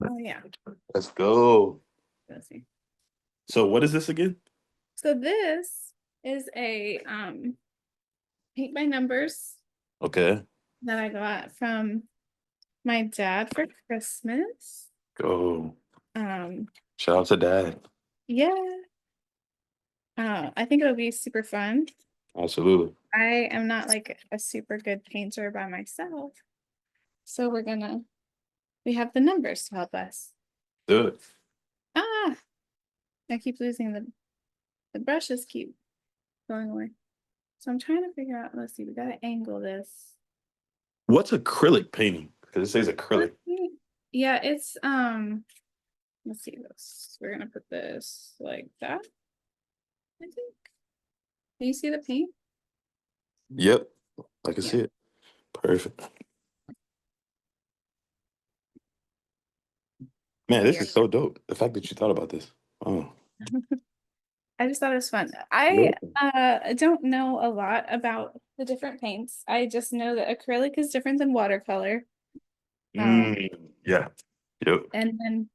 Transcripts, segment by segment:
Oh yeah. Let's go. Let's see. So what is this again? So this is a paint by numbers Okay. that I got from my dad for Christmas. Go. Um, Shout out to dad. yeah. I think it'll be super fun. Absolutely. I am not like a super good painter by myself. So we have the numbers to help us. Do it. Ah, I keep losing the brushes keep going away. So I'm trying to figure out, let's see, we gotta angle this. What's acrylic painting? Because it says acrylic. Yeah, it's let's see this. We're gonna put this like that, I think. Can you see the paint? Yep. I can Yeah. see it. Perfect. Man, So this here. is so dope. The fact that you thought about this. Oh. I just thought it was fun. Yep. I don't know a lot about the different paints. I just know that acrylic is different than watercolor. Um, Yeah. Yep. and then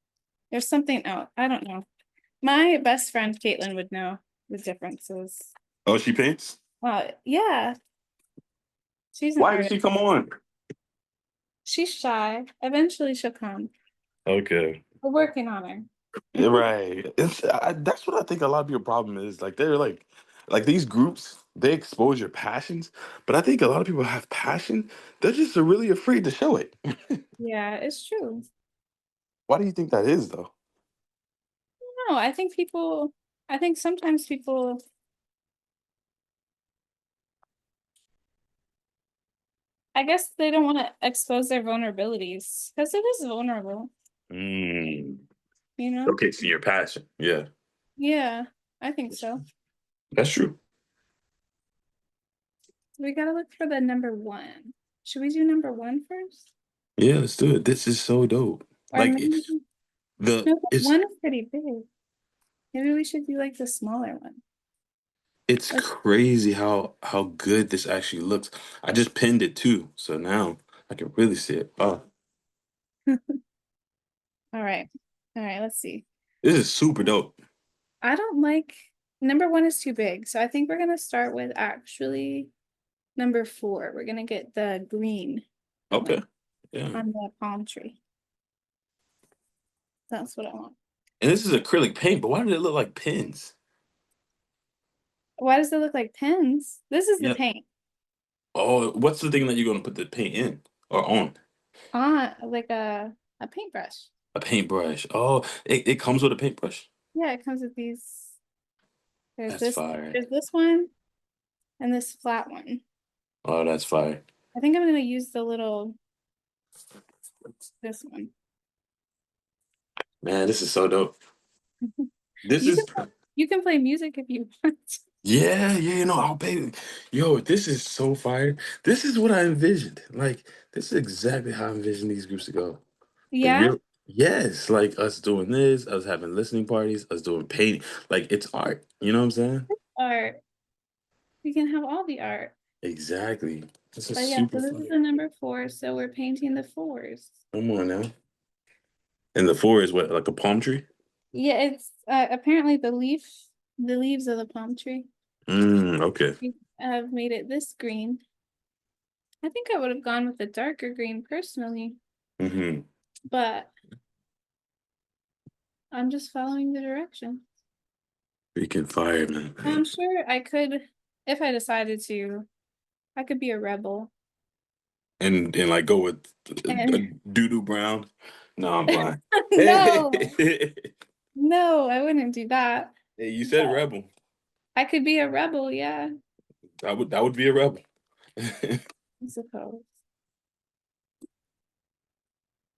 there's something else. I don't know. My best friend Caitlin would know the differences. Oh, she paints? Yeah, she's an Why did artist. she come on? She's shy. Eventually she'll come. Okay. We're working on her. Right. That's what I think a lot of your problem is. Like they're like these groups, they expose your passions, but I think a lot of people have passion. They're just really afraid to show it. Yeah, it's true. Why do you think that is though? No, I think sometimes people, I guess they don't want to expose their vulnerabilities because it is vulnerable, Mm. you know? Okay, so your passion. Yeah. Yeah, I think so. That's true. We gotta look for the number one. Should we do number one first? Yeah, let's do it. This is so dope. Or Like maybe, the no, one is pretty big. Maybe we should do like the smaller one. it's Let's, crazy how good this actually looks. I just pinned it too, so now I can really see it. Oh, all right. All right, let's see. this is super dope. I don't like number one is too big, so I think we're gonna start with actually number four. We're gonna get the green Okay. one Yeah. on the palm tree. That's what I want. And this is acrylic paint, but why did it look like pins? Why does it look like pens? This is the Yeah. paint. Oh, what's the thing that you're gonna put the paint in or on? Like a paintbrush. A paintbrush. Oh, it comes with a paintbrush. Yeah, it comes with these. There's That's this, fire. there's this one and this flat one. Oh, that's fire. I think I'm gonna use this one. Man, this is so dope. This You is can you can play music if you want. yeah, yeah, I'll pay. Yo, this is so fire. This is what I envisioned. Like, this is exactly how I envisioned these groups to go. Like Yeah, real yes, like us doing this, us having listening parties, us doing painting. Like it's art. You know what I'm saying? art. We can have all the art. Exactly. This is But yeah, super so this is fun. the number four, so we're painting the fours. Come on now. And the four is what, like a palm tree? Yeah, it's apparently the leaves of the palm tree. Okay. We have made it this green. I think I would have gone with the darker green personally, Mm-hmm. but I'm just following the direction. Freaking fire, man. I'm sure I could, if I decided to, I could be a rebel. And like go with And doo-doo brown. No, I'm fine. no, Hey, no, I wouldn't do that. you said But rebel. I could be a rebel, yeah, That would be a rebel. I suppose.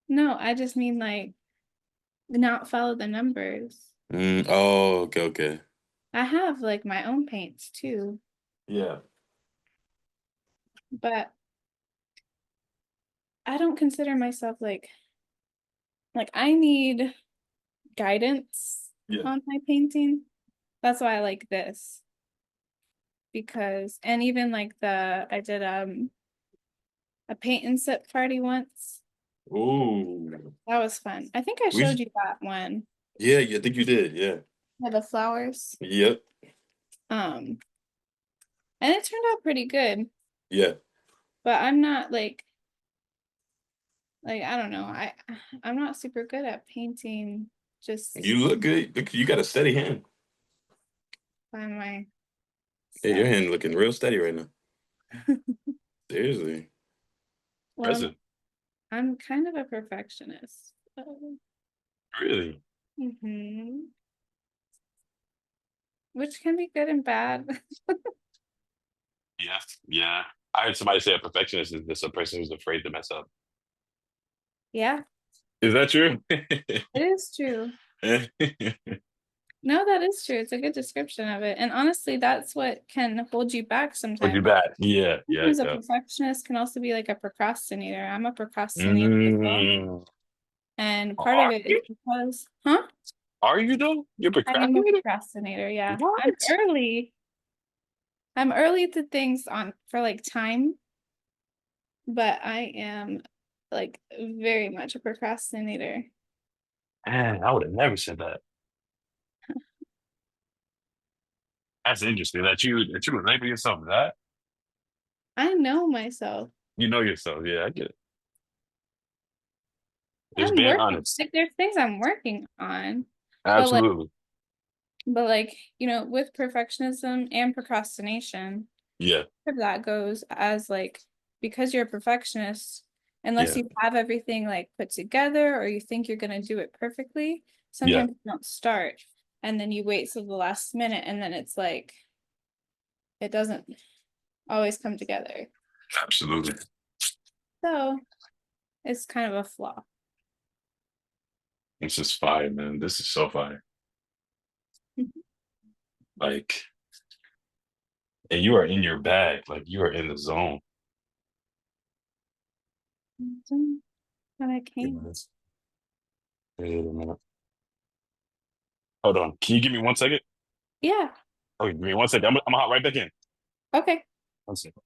No, I just mean like not follow the numbers. Oh, okay, okay. I have like my own paints too, Yeah. but I don't consider myself like I need guidance Yeah. on my painting. That's why I like this because and even like the I did a paint and sip party once Ooh. That was fun. I think I We showed sh- you that one. yeah, yeah, I think you did. Yeah. Yeah, the flowers. Yep. Um, and it turned out pretty good, Yeah. but I'm not like I don't know. I'm not super good at painting just You look good. Look, you got a steady hand. by Hey, your myself. hand looking real steady right now. Seriously. Well, Impressive. I'm kind of a perfectionist. So, Really? mhm. Which can be good and bad. Yeah. Yeah. I heard somebody say a perfectionist is just a person who's afraid to mess up. Yeah, Is that true? it is true. No, that is true. It's a good description of it. And honestly, that's what can hold you back Would you sometimes. bet? Yeah, yeah, Sometimes a yeah. perfectionist can also be like a procrastinator. I'm a procrastinator as well. Mm. And part of Are it is you? because, huh? Are you though? You're I am a procrastinating? procrastinator. Yeah. I'm What? early. I'm early to things on for like time, but I am like very much a procrastinator. Man, I would have never said that. That's interesting that you would label yourself that. I know myself. You know yourself. Yeah, I get it. Just I'm being working. honest. Like there's things I'm working on, but like Absolutely. with perfectionism and procrastination, Yeah, that goes as like because you're a perfectionist, unless yeah, you have everything like put together or you think you're gonna do it perfectly, yeah. sometimes you don't start and then you wait till the last minute and then it's like it doesn't always come together. Absolutely. So it's kind of a flaw. This is fire, man. This is so fire. Like, and you are in your bag. Like, you are in the zone. But I Yeah, can't. wait a minute. Hold on. Can you give me 1 second? Yeah. Oh, give me 1 second. I'm gonna hop right back in. Okay. 1 second.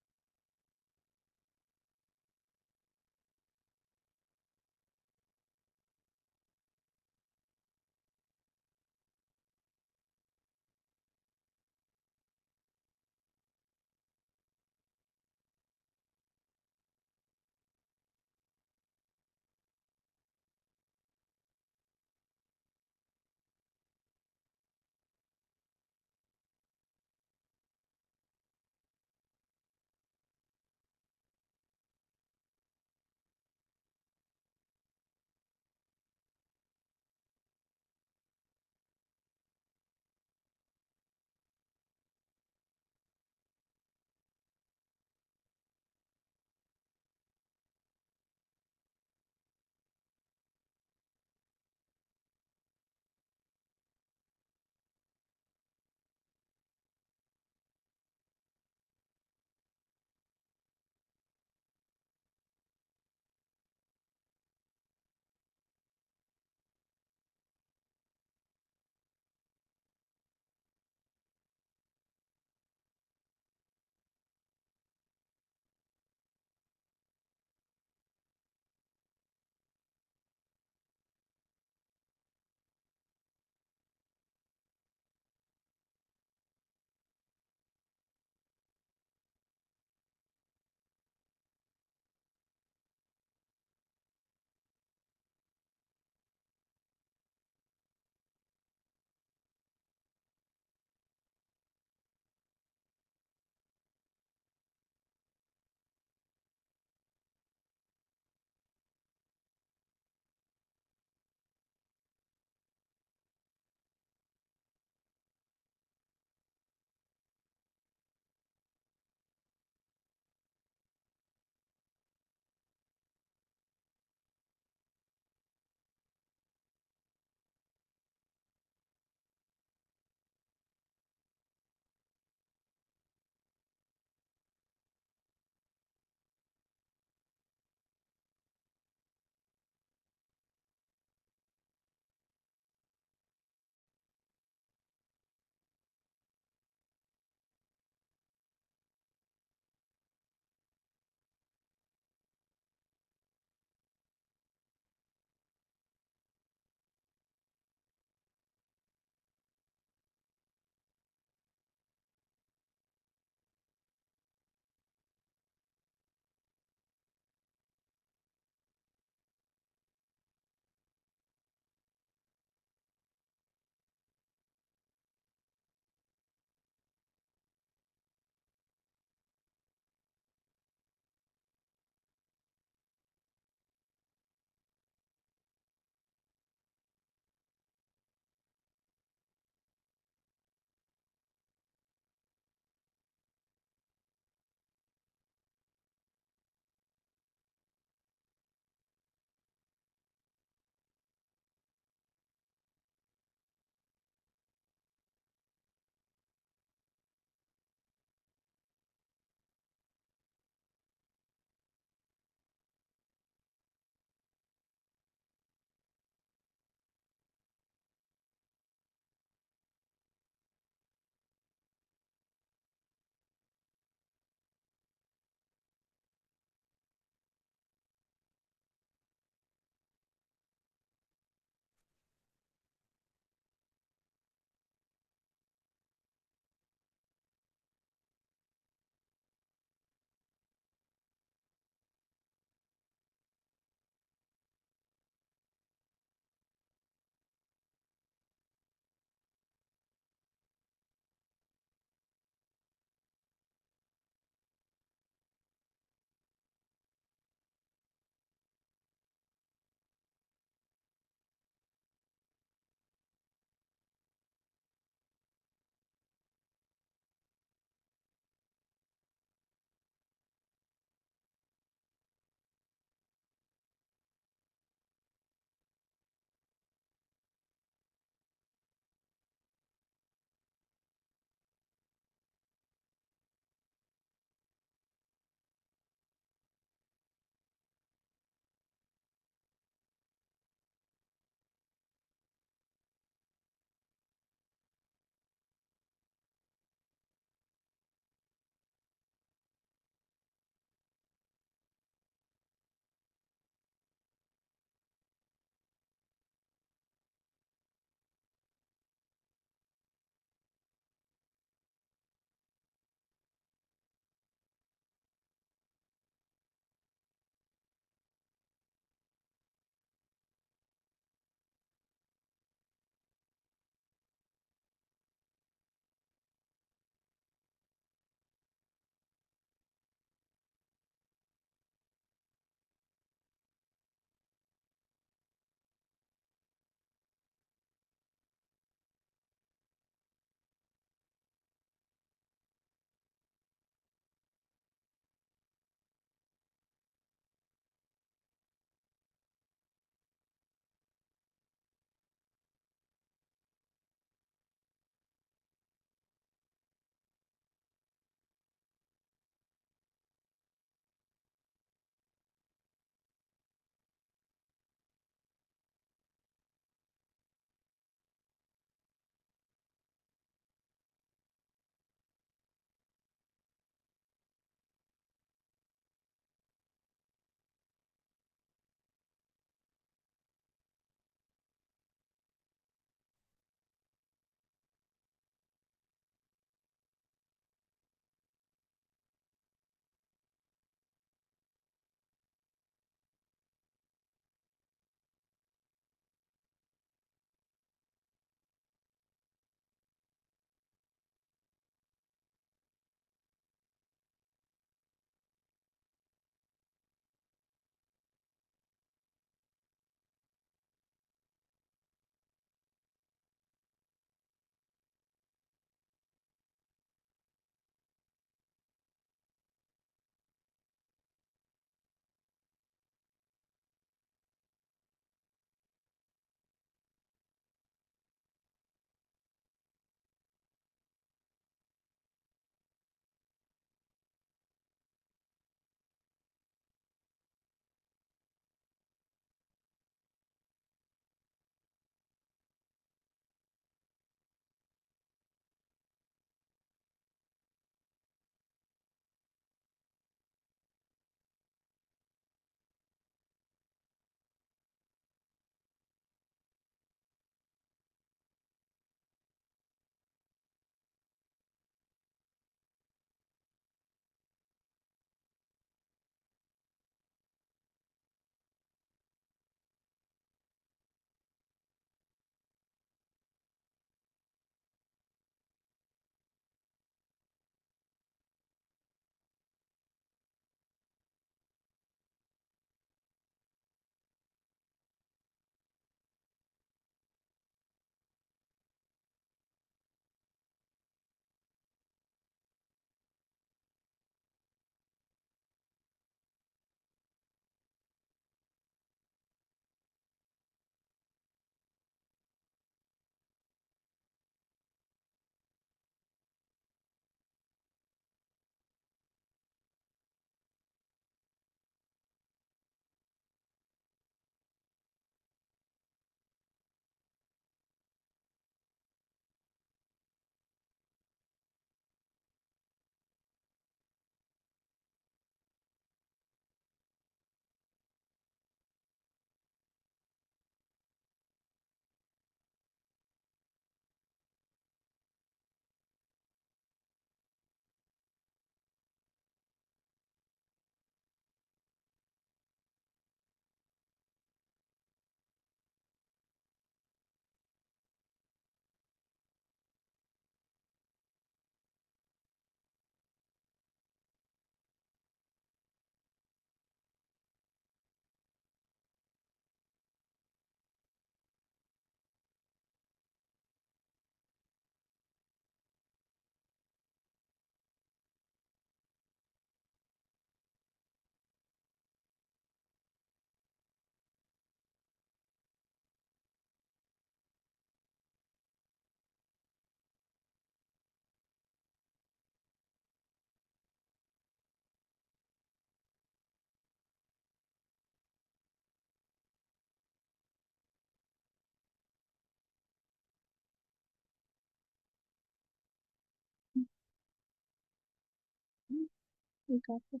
We got this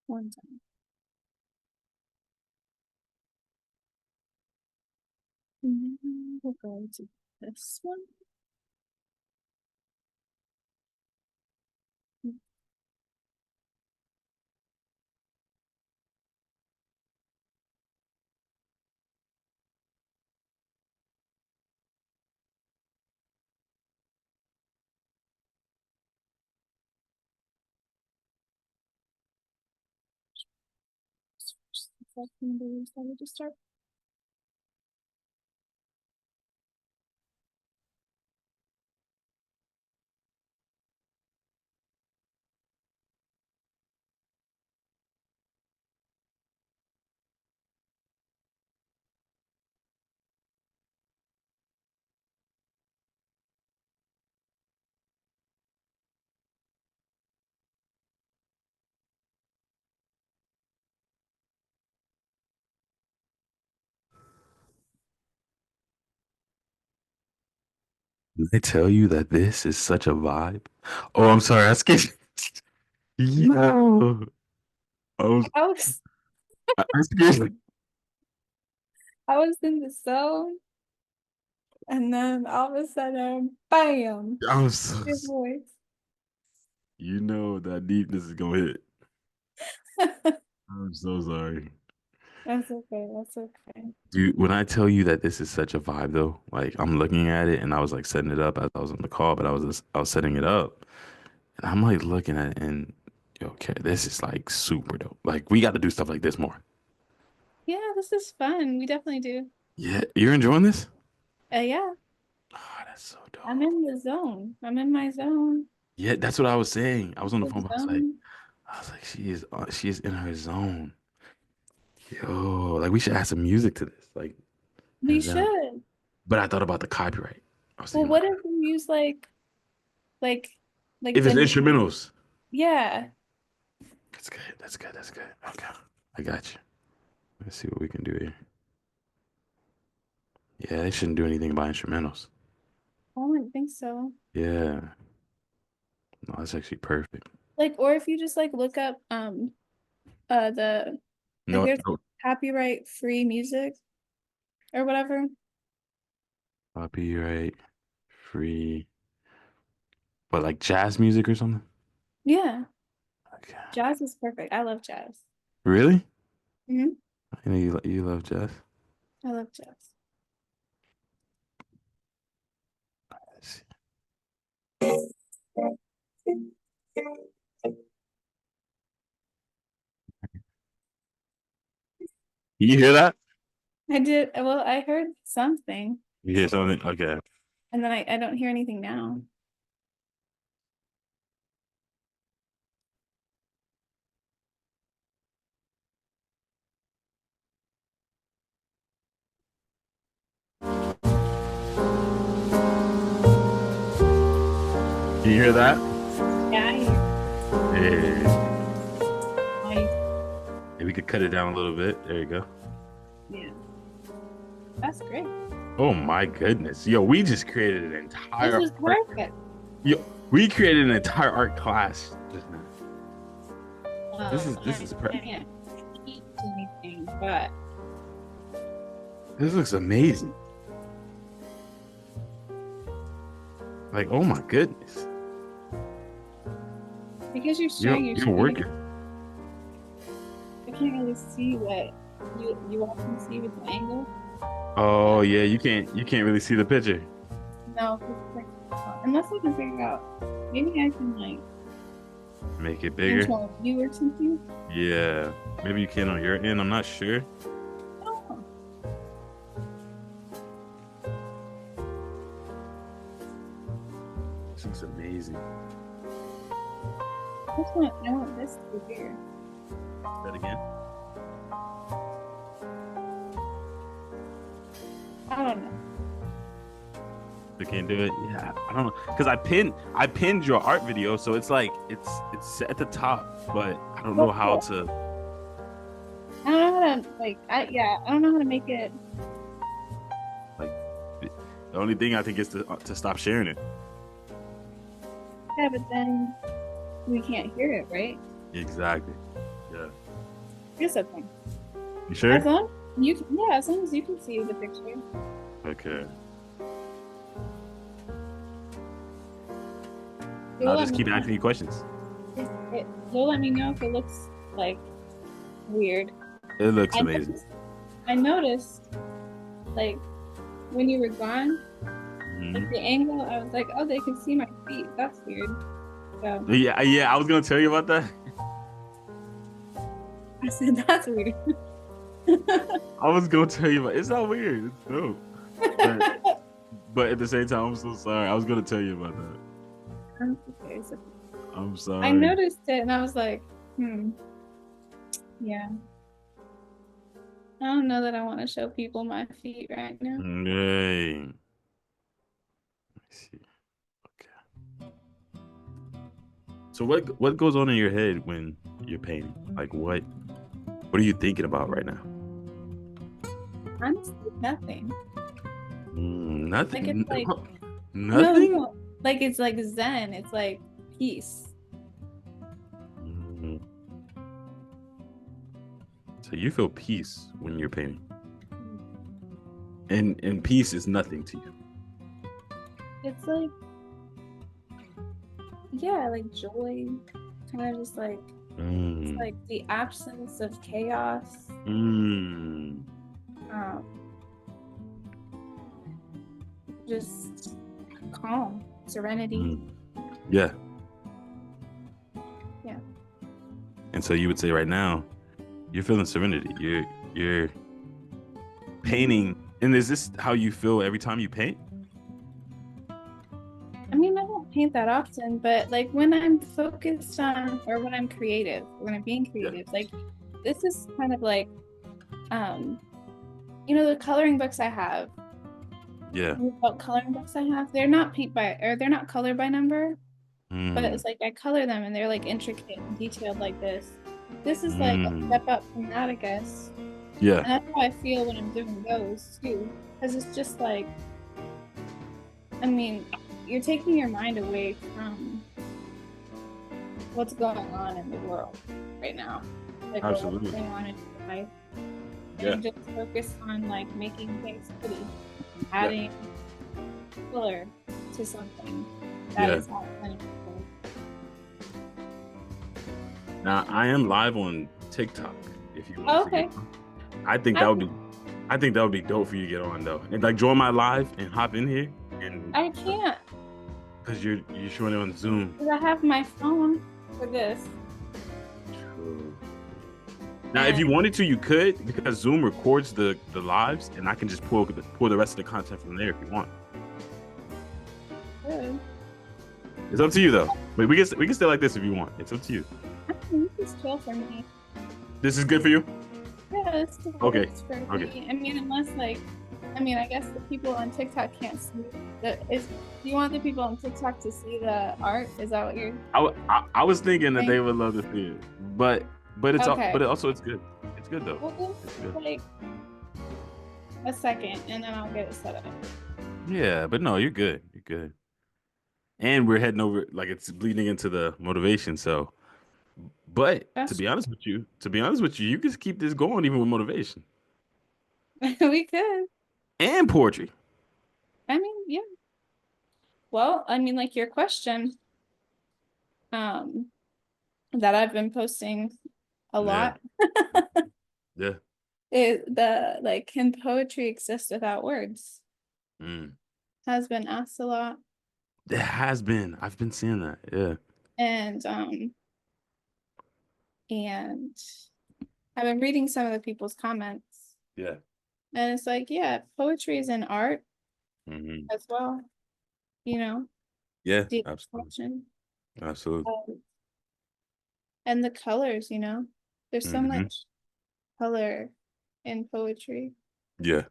one time. And then we'll go to this one. To start. Did I tell you that this is such a vibe? Oh, I'm sorry. I skipped. Yo, I was I skipped. I was in the zone, and then all of a sudden, bam! I'm so. Your voice. You know that deepness is gonna hit. I'm so sorry. That's okay. That's okay. Dude, when I tell you that this is such a vibe though, like I'm looking at it and I was like setting it up as I was on the call, but I was setting it up and I'm like looking at it and okay, this is like super dope. Like we got to do stuff like this more. Yeah, this is fun. We definitely do. Yeah, you're enjoying this? Yeah, Oh, that's so I'm dope. in the zone. I'm in my zone. Yeah, that's what I was saying. I was on the The phone, but zone. I was like, she is in her zone. Yo, like we should add some music to this, like We hands down. should. But I thought about the copyright. I was Well, thinking about what if we use like, if it's the instrumentals. yeah. That's good. That's good. That's good. Okay, I got you. Let's see what we can do here. Yeah, they shouldn't do anything about instrumentals. I wouldn't think so. Yeah, no, that's actually perfect. Like, or if you just like look up the like No, there's no copyright free music or whatever. copyright free, but like jazz music or something. Yeah, Okay. jazz is perfect. I love jazz. Really? Hmm. I know you love jazz. I love jazz. Let's see. You hear that? I did. Well, I heard something, You hear something? Okay. and then I don't hear anything now. Can you hear that? Yeah, I hear. Hey. Nice. Maybe we could cut it down a little bit. There you go. Yeah, that's great. Oh my goodness. Yo, we just created an This entire is art. perfect. Yo, we created an entire art class just now. This is I can't teach anything, but this looks amazing. Like, oh my goodness. because you're sharing your You're screen, working. I can't really see what you all can see with the angle. Oh yeah, you can't really see the picture. No, it's like, unless I can figure out. Maybe I can like Make it change bigger. my view or something. Yeah. Maybe you can on your end. I'm not sure. Oh, This looks amazing. I want this to be bigger. That again? I don't know. You can't do it. Yeah, I don't know. Cause I pinned your art video, so it's like it's set at the top, but I don't know how to. I don't know how to I don't know how to make it. Like, the only thing I think is to stop sharing it. Yeah, but then we can't hear it, right? Exactly. Yeah. It's okay. You As sure? long you can, yeah, as long as you can see the picture. Okay. You'll I'll let just me keep know asking you questions. if you'll let me know if it looks like weird. It looks I amazing. noticed, I noticed like when you were gone, like Hmm. the angle, I was like, oh, they can see my feet. That's weird. So Yeah, yeah. I was gonna tell you about that. I said, that's weird. I was gonna tell you about. It's not weird. It's dope. But but at the same time, I'm so sorry. I was gonna tell you about that. Okay, so I'm I sorry. noticed it and I was like, hmm, yeah. I don't know that I want to show people my feet right now. Yay. Let me see. Okay. So what goes on in your head when you're painting? Like what are you thinking about right now? Honestly, nothing. Like it's Nothing. like no, Nothing. no. Like it's like Zen. It's like peace. Mm, so you feel peace when you're painting, and peace is nothing to you. It's like, yeah, like joy. Kind of just like it's Mm, like the absence of chaos. mm, Um, just calm, serenity. mm. Yeah. Yeah. And so you would say right now you're feeling serenity. You're Hmm. painting. And is this how you feel every time you paint? I mean, I don't paint that often, but like when I'm focused on or when I'm creative, when I'm being Yeah. creative, like this is kind of like um, the coloring books I have, Yeah. what coloring books I have, they're not paint by or they're not color by number, but Mm, it's like I color them and they're like intricate and detailed like this. This is like a mm. step up from that, I guess. Yeah. And that's how I feel when I'm doing those too. Because it's just like, I mean, you're taking your mind away from what's going on in the world right now, like or what's Absolutely. going on in your life, Yeah. and just focus on like making things pretty, Yeah. adding color to something that Yeah. is not plenty. Now I am live on TikTok if you want Oh, to get okay. on. I think I that would be I think that would be dope for you to get on though. And like join my live and hop in here and I can't because you're showing it on Zoom. because I have my phone for this, True. Now, if and you wanted to, you could because Zoom records the lives, and I can just pull the rest of the content from there if you want. good. It's up to you though. But we can stay like this if you want. It's up to you. I mean, this is chill for me. This is good for you. Yeah, this still Okay. works for Okay. me. I mean, unless like, I mean, I guess the people on TikTok can't see the is. Do you want the people on TikTok to see the art? Is that what you're I was thinking that they saying? would love to see it, but Okay, also it's good. It's good though. we'll give It's good. like a second, and then I'll get it set up. Yeah, but no, you're good. You're good. And we're heading over like it's bleeding into the motivation. So, but That's to be honest with you, you can just keep this going even with motivation we could. and poetry. I mean, yeah. Well, I mean, like your question, um, that I've been posting a Yeah. lot Yeah. is the like, can poetry exist without words? Mm. Has been asked a lot, It has been. I've been seeing that. Yeah. and and I've been reading some of the people's comments, Yeah. and it's like, yeah, poetry is an art Hmm. as well, you know, Yeah. the Absolutely. expression, Absolutely. um, and the colors, there's so Hmm. much color in poetry. Yeah.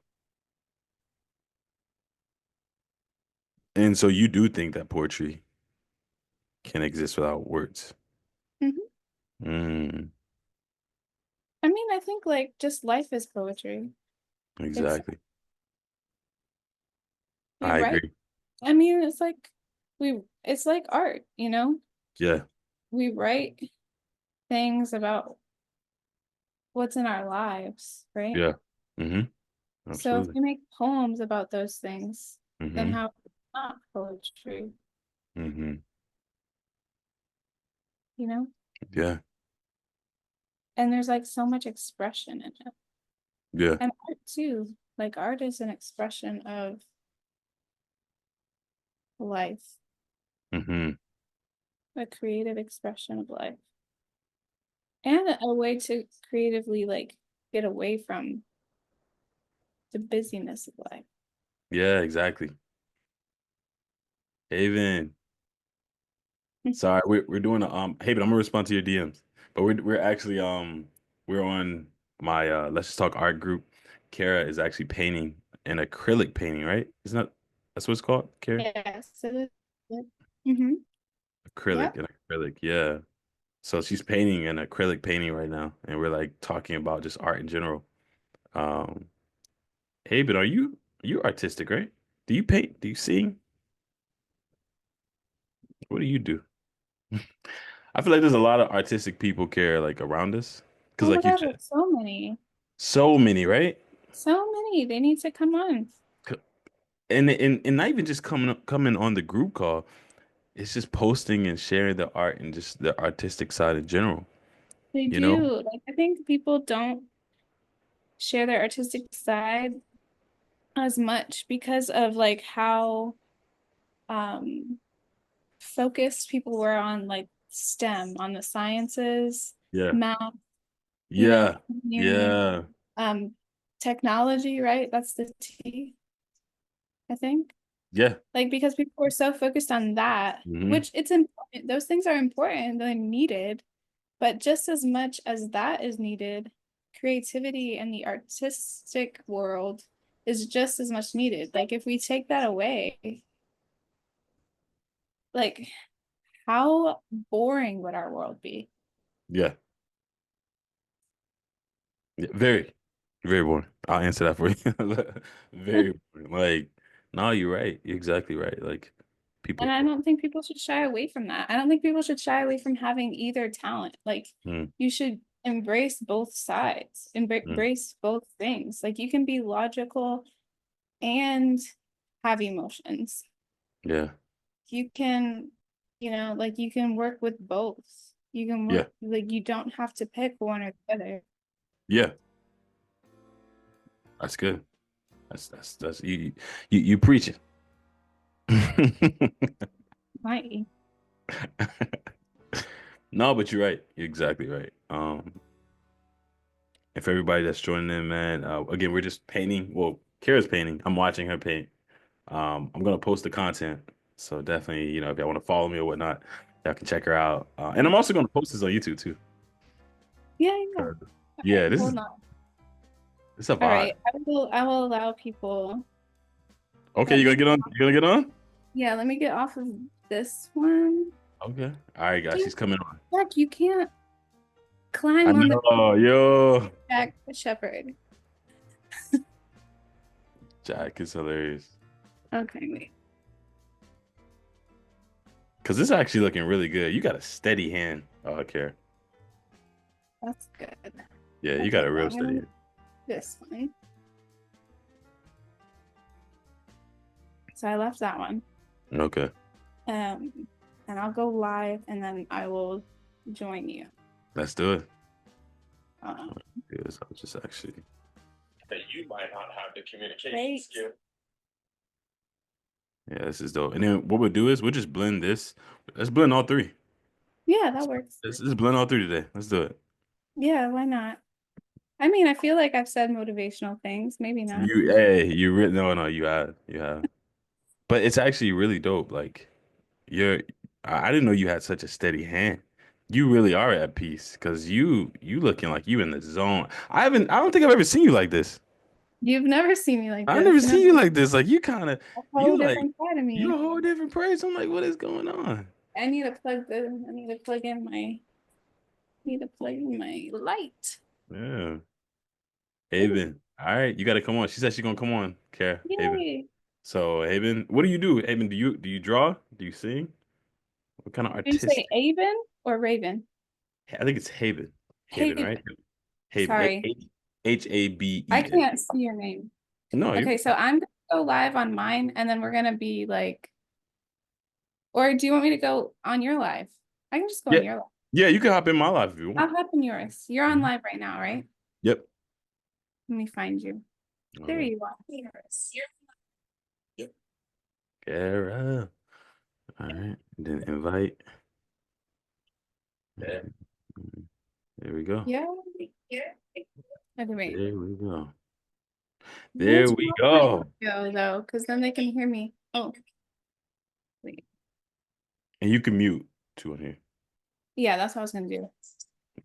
And so you do think that poetry can exist without words. Mhm. Mm, I mean, I think like just life is poetry. It's exactly. we I write. agree. I mean, it's like it's like art, Yeah. we write things about what's in our lives, right? Yeah. Mm-hmm. So if Absolutely. we make poems about those things, then Mm-hmm. how is it not poetry, Mm-hmm. you know? Yeah. And there's like so much expression in it. Yeah. And art too. Like art is an expression of life, Mm-hmm. a creative expression of life. And a way to creatively like get away from the busyness of life. Yeah, exactly. Haven. Sorry, we're doing a Haven, I'm gonna respond to your DMs. But we're actually we're on my Let's Just Talk Art group. Kara is actually painting an acrylic painting, right? Isn't that's what it's called, Kara? Yes, it is. Mm-hmm. Acrylic, Yep. an acrylic, yeah. So she's painting an acrylic painting right now, and we're like talking about just art in general. Um, hey, but are you artistic, right? Do you paint? Do you sing? What do you do? I feel like there's a lot of artistic people care like around us, because Oh my like you God, said, there's so many. so many, right? So many. They need to come on. C- And not even just coming on the group call. It's just posting and sharing the art and just the artistic side in general. They You know? do. Like I think people don't share their artistic side as much because of like how um focused people were on like STEM, on the sciences, Yeah. math, Yeah. engineering, Yeah. um, technology, right? That's the T, I think. Yeah. Like because people were so focused on that, Hmm. which it's important. Those things are important, they're needed, but just as much as that is needed, creativity and the artistic world is just as much needed. Like if we take that away, like how boring would our world be? Yeah. Yeah. Very, very boring. I'll answer that for you. Very boring. Like, no, you're right. You're exactly right. Like, And people. I don't think people should shy away from that. I don't think people should shy away from having either talent. Like Mm, you should embrace both sides, mm, embrace both things. Like you can be logical and have emotions. yeah. You can, like you can work with both. You can Yeah. work like you don't have to pick one or the other. Yeah. That's good. That's you preaching. Might. No, but you're right. You're exactly right. And for everybody that's joining in, man, again, we're just painting. Well, Kara's painting. I'm watching her paint. I'm gonna post the content, so definitely, if y'all want to follow me or whatnot, y'all can check her out. And I'm also gonna post this on YouTube too. Yeah, yeah. 'Cause, All yeah, right, this is hold on. this is a All vibe. right. I will allow people. Okay, Let you gonna me get on? You gonna get on? Yeah, let me get off of this one. Okay. All right, guys, she's coming on. Jack, you can't I climb on the know, yo. Jack Shepherd. Jack is hilarious. Okay, wait. Cause this is actually looking really good. You got a steady hand, Kara. That's good. Yeah, you got Okay, a so real I'm gonna steady move hand. this one. So I left that one. Okay, And I'll go live and then I will join you. let's do it. Um, Yes, I'll just actually. That you might not have the communication Great. skill. Yeah, this is dope. And then what we'll do is we'll just blend this. Let's blend all three. Yeah, that works. Let's just blend all three today. Let's do it. Yeah, why not? I mean, I feel like I've said motivational things. Maybe not. No, no, you have. But it's actually really dope. Like you're, I didn't know you had such a steady hand. You really are at peace because you looking like you in the zone. I don't think I've ever seen you like this. You've never seen me like I this. never No, seen you like this. Like you kind of, a whole you like, different side of you're a me. whole different person. I'm like, what is going on? I need to plug in my need to plug in my light. Yeah. Ooh, Haven. All right, you got to come on. She said she's gonna come on. Okay, Haven. yay. So Haven, what do you do? Haven, do you draw? Do you sing? What kind of Did you say artistic? Avon? or Raven? I think it's Haven. Haven, Haven. right? Haven. Sorry, I Haben. can't see your name. No, you're Okay, so I'm gonna go live on mine, and then we're gonna be like, or do you want me to go on your live? I can just go yeah. on your live. Yeah, you can hop in my life if you want. I'll hop in yours. You're on Mhm. live right now, right? Yep. Let me find you. All There right. you are. Yep. Kara. All right. Then invite. Yeah. There we go. Yeah. Okay, wait. There we go. There Which we one might go. go though? Because then they can hear me. Oh, wait. And you can mute too on here. Yeah, that's what I was gonna do.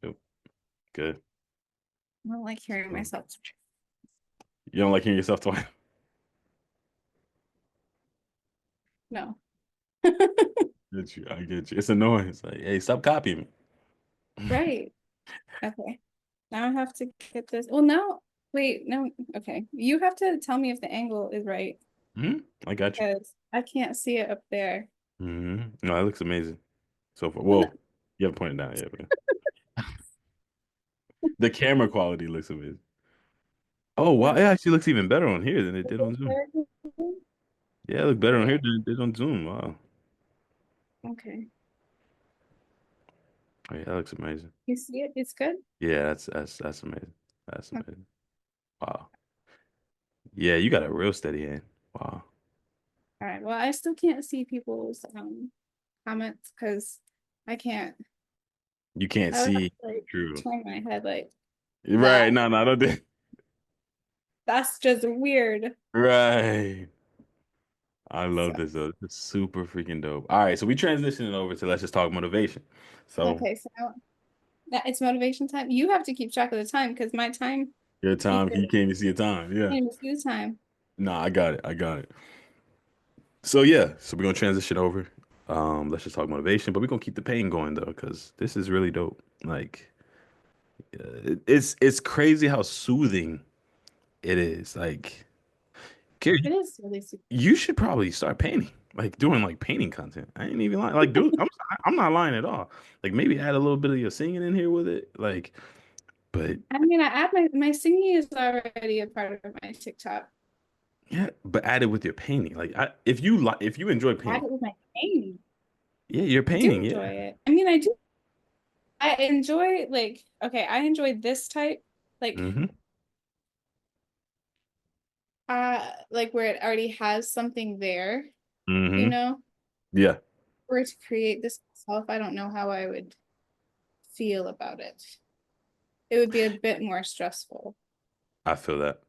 Yep. Good. I don't like hearing So, myself. you don't like hearing yourself talk? No. Get you. I get you. It's annoying. It's like, hey, stop copying me. Right. Okay. Now I have to get this. Well, now, wait, no. Okay. You have to tell me if the angle is right I got you. because I can't see it up there. No, that looks amazing so far. Well, no, Whoa, you haven't pointed down yet, but the camera quality looks amazing. Oh wow, it okay. actually looks even better on here than it did on Zoom. Yeah, it looked better on Yeah. here than it did on Zoom. Wow. Okay. Oh, yeah, that looks amazing. You see it? It's good? Yeah, that's amazing. That's Okay. amazing. Wow. Yeah, you got a real steady hand. Wow. All right. Well, I still can't see people's comments because I can't. You can't I would have see. to like True. turn my head like Right. that. No, no, don't do. That's just weird. Right. I love So, this though. It's super freaking dope. All right, so we transitioning over to let's just talk motivation. So okay, so that it's motivation time. You have to keep track of the time because my time, your you time, you can't even see your time. Yeah. can't even see the time. Nah, I got it. I got it. So yeah, so we're gonna transition over. Let's just talk motivation, but we're gonna keep the pain going though, because this is really dope. Like, it's crazy how soothing it is. Like, It Carrie, is really super. you should probably start painting, like doing like painting content. I ain't even lying. Like, dude, I'm not lying at all. Like, maybe add a little bit of your singing in here with it. Like, but I mean, I add my singing is already a part of my TikTok. yeah, but add it with your painting. Like, if you enjoy Add painting, it with my painting. yeah, you're I do painting. Yeah. enjoy it. I mean, I do. I enjoy like okay, I enjoy this type Mm-hmm. like where it already has something there, you Mm-hmm. know. Yeah, Or to create this myself, I don't know how I would feel about it. It would be a bit more stressful I feel that.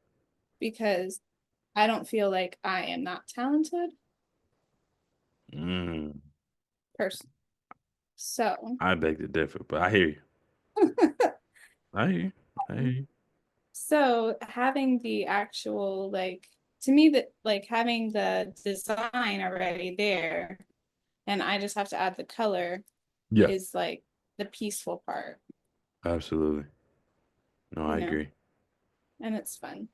because I don't feel like I am not talented Mm. person. So, I beg to differ, but I hear you. I hear you. I hear you. so having the actual like to me that like having the design already there and I just have to add the color Yeah, is like the peaceful part, absolutely. No, you I know, agree. and it's fun.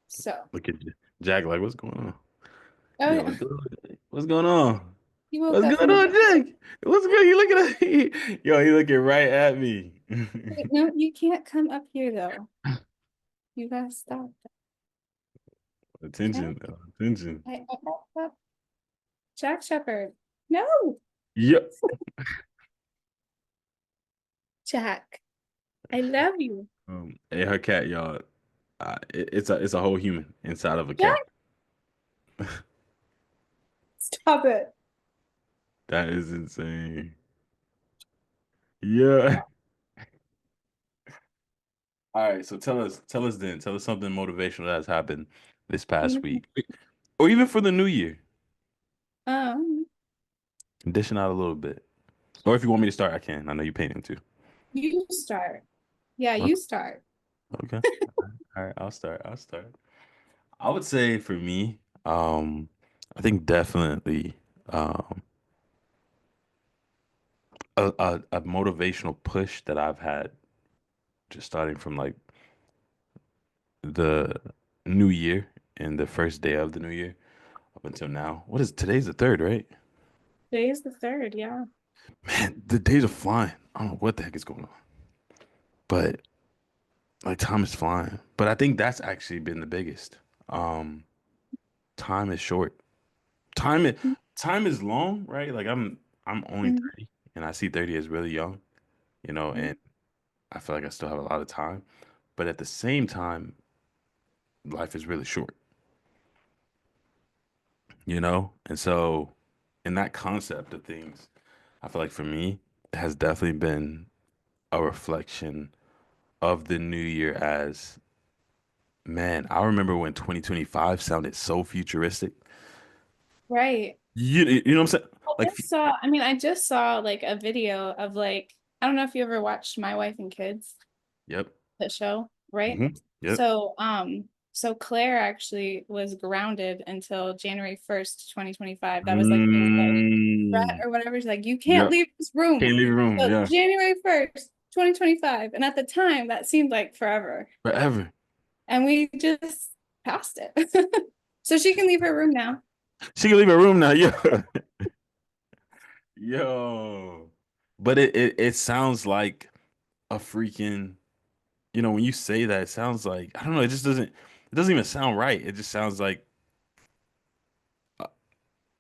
So, Look at Jack, like, what's going on? oh Yo, yeah, what's going on? he woke What's up going from a on, Jack? What's good? You looking at me? Yo, he looking right at me. wait, no, you can't come up here though. You gotta stop. Jack, Attention, attention. Jack Shepherd. No, Yep. Jack. I love you. Hey, her cat, y'all. It's a whole human inside of a cat. Jack, stop it. That is insane. Yeah. All right, so tell us something motivational that has happened this past week, or even for the new year. Um, Dishing out a little bit, or if you want me to start, I can. I know you painting too. you start. Yeah, you Okay. start. Okay. All right. I'll start. I'll start. I would say for me, I think definitely um, a motivational push that I've had just starting from like the new year and the first day of the new year up until now. What is today's the third, right? Today is the third, yeah. Man, the days are flying. I don't know what the heck is going on, but like time is flying. But I think that's actually been the biggest. Um, Time is short. Time is time is long, right? Like I'm only Mm-hmm. 30 and I see 30 as really young, and I feel like I still have a lot of time. But at the same time, life is really short, you know? And so in that concept of things, I feel like for me, it has definitely been a reflection of the new year as, man, I remember when 2025 sounded so futuristic. Right. You know what I'm saying? Like, I just saw like a video of like, I don't know if you ever watched My Wife and Kids, yep. the show, right? Yep. So Claire actually was grounded until January 1st, 2025. That was like his like threat Mm, or whatever. She's like, you can't yep. leave this room. Can't leave your room. So Yeah. January 1st, 2025. And at the time, that seemed like forever. Forever. And we just passed it. So she can leave her room now. She can leave her room now. Yo. Yo. But it sounds like a freaking, when you say that, it sounds like, I don't know, it doesn't even sound right. It just sounds like uh,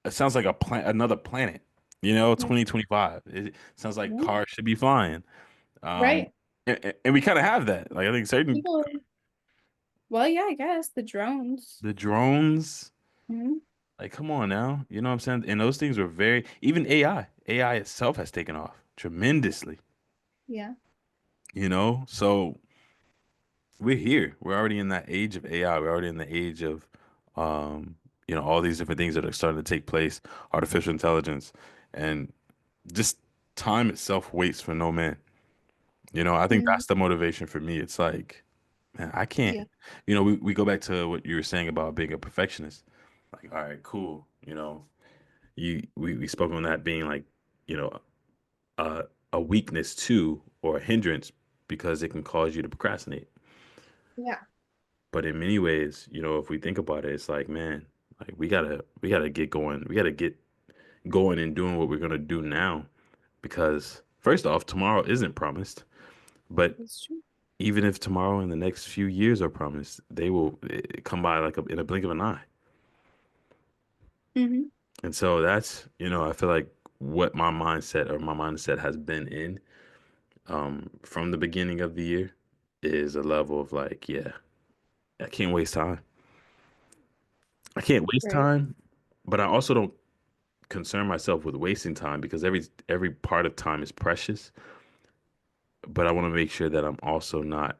it sounds like another planet. 2025. It sounds like Yeah. cars should be flying. Um Right. and we kind of have that. Like I think certain People, well, yeah, I guess the drones. the drones, Mhm. like come on now. You know what I'm saying? And those things were very even AI. AI itself has taken off tremendously, Yeah. So we're here. We're already in that age of AI. We're already in the age of, all these different things that are starting to take place, artificial intelligence, and just time itself waits for no man. I think Mhm. that's the motivation for me. It's like, man, I can't, Yeah. we go back to what you were saying about being a perfectionist. Like, all right, cool. We spoke on that being like, you know, a, a weakness too, or a hindrance because it can cause you to procrastinate. Yeah. But in many ways, if we think about it, it's like, man, like we gotta get going. We gotta get going and doing what we're gonna do now. Because first off, tomorrow isn't promised. But That's true. even if tomorrow and the next few years are promised, they will come by like in a blink of an eye. Hmm. And so that's, I feel like what my mindset has been in from the beginning of the year is a level of like, yeah, I can't waste time. I can't waste Right. time, but I also don't concern myself with wasting time because every part of time is precious. But I want to make sure that I'm also not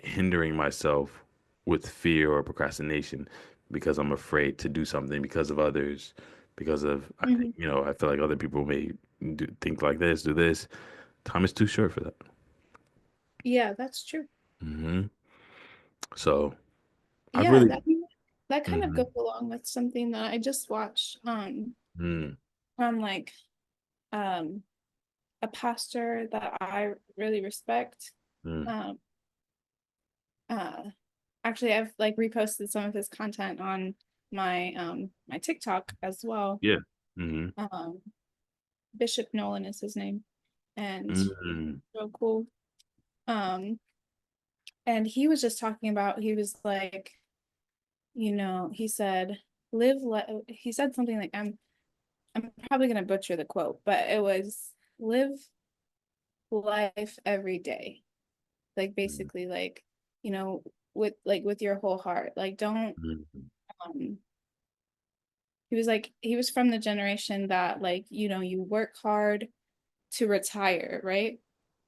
hindering myself with fear or procrastination because I'm afraid to do something because of others, because of I think Hmm. I feel like other people may think like this, do this. Time is too short for that. Yeah, that's true. hmm So I Yeah, really, that kind of hmm goes along with something that I just watched mm, from like um a pastor that I really respect. mm, Um uh Actually I've like reposted some of his content on my TikTok as well. yeah, hmm Um Bishop Nolan is his name, and mm, so cool. Um and he was just talking about, he was like, he said he said something like, I'm probably gonna butcher the quote, but it was live life every day. Like mm, basically like, you know, with your whole heart. Like don't mm, um he was from the generation that like, you work hard to retire, right?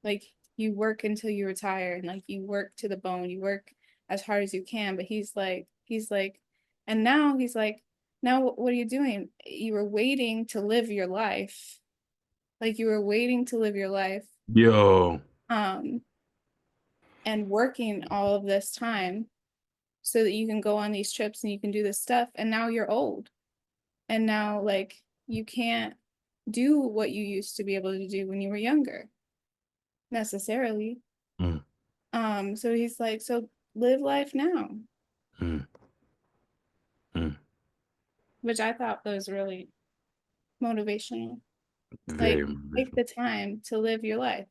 Like you work until you retire and like you work to the bone, you work as hard as you can. But and now he's like, now what are you doing? You were waiting to live your life. Like you were waiting to live your life, yo, um, and working all of this time so that you can go on these trips and you can do this stuff. And now you're old. And now like you can't do what you used to be able to do when you were younger necessarily. mm, So he's like, so live life now, mm, mm. which I thought was really motivational. Very Like, take motivational. the time to live your life.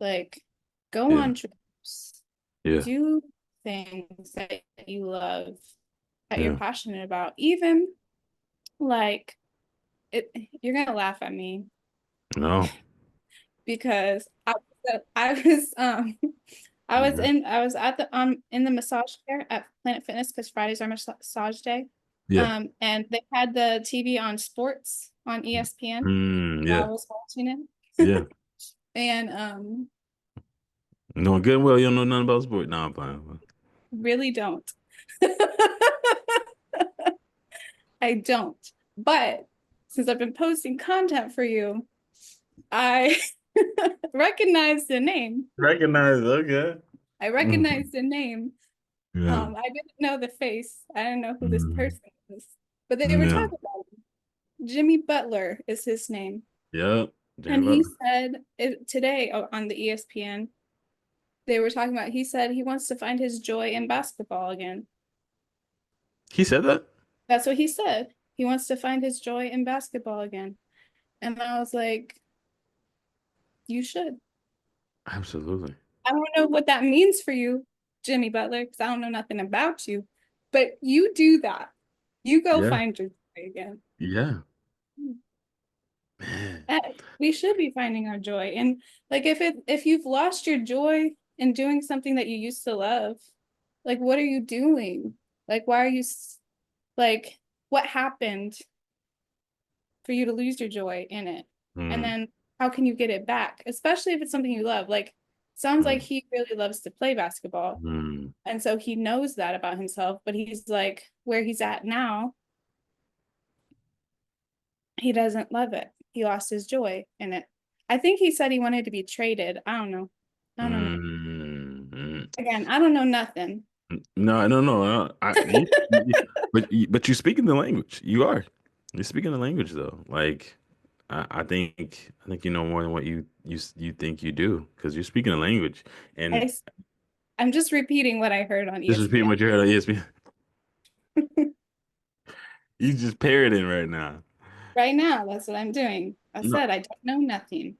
Like, go Yeah. on trips, Yeah. do things that you love, that you're Yeah. passionate about. Even like it, you're gonna laugh at me No. because I was Mhm. I was at the in the massage chair at Planet Fitness because Fridays are massage day. Yeah. And they had the TV on sports on ESPN. I Yeah. was watching Yeah. it. And Knowing good and well you don't know nothing about sport. No, I'm playing. really don't. I don't. But since I've been posting content for you, I recognize the name. Recognize, okay. I Mhm. recognize the name. Yeah. I didn't know the face. I didn't know who this Mhm. person is. But they were Yeah. talking about him. Jimmy Butler is his name. Yep. Jimmy And he Butler. said today on the ESPN, they were talking about, he said he wants to find his joy in basketball again. He said that? That's what he said. He wants to find his joy in basketball again. And I was like, you should. Absolutely. I don't know what that means for you, Jimmy Butler, because I don't know nothing about you. But you do that. You go Yeah. find your joy again. Yeah. Man. And we should be finding our joy. And like if you've lost your joy in doing something that you used to love, like what are you doing? Like why are you like what happened for you to lose your joy in it? And Mm, then how can you get it back? Especially if it's something you love. Like sounds like mm, he really loves to play basketball. mm. And so he knows that about himself, but he's like where he's at now, he doesn't love it. He lost his joy in it. I think he said he wanted to be traded. I don't know. I don't know. Mm, mm. Again, I don't know nothing. No, no, no. But you speaking the language. You are. You're speaking the language though. Like I think you know more than what you think you do because you're speaking the language. And I, I'm just repeating what I heard on just repeating ESPN. what you heard on ESPN. You just parroting right now. Right now, that's what I'm doing. I No, said I don't know nothing.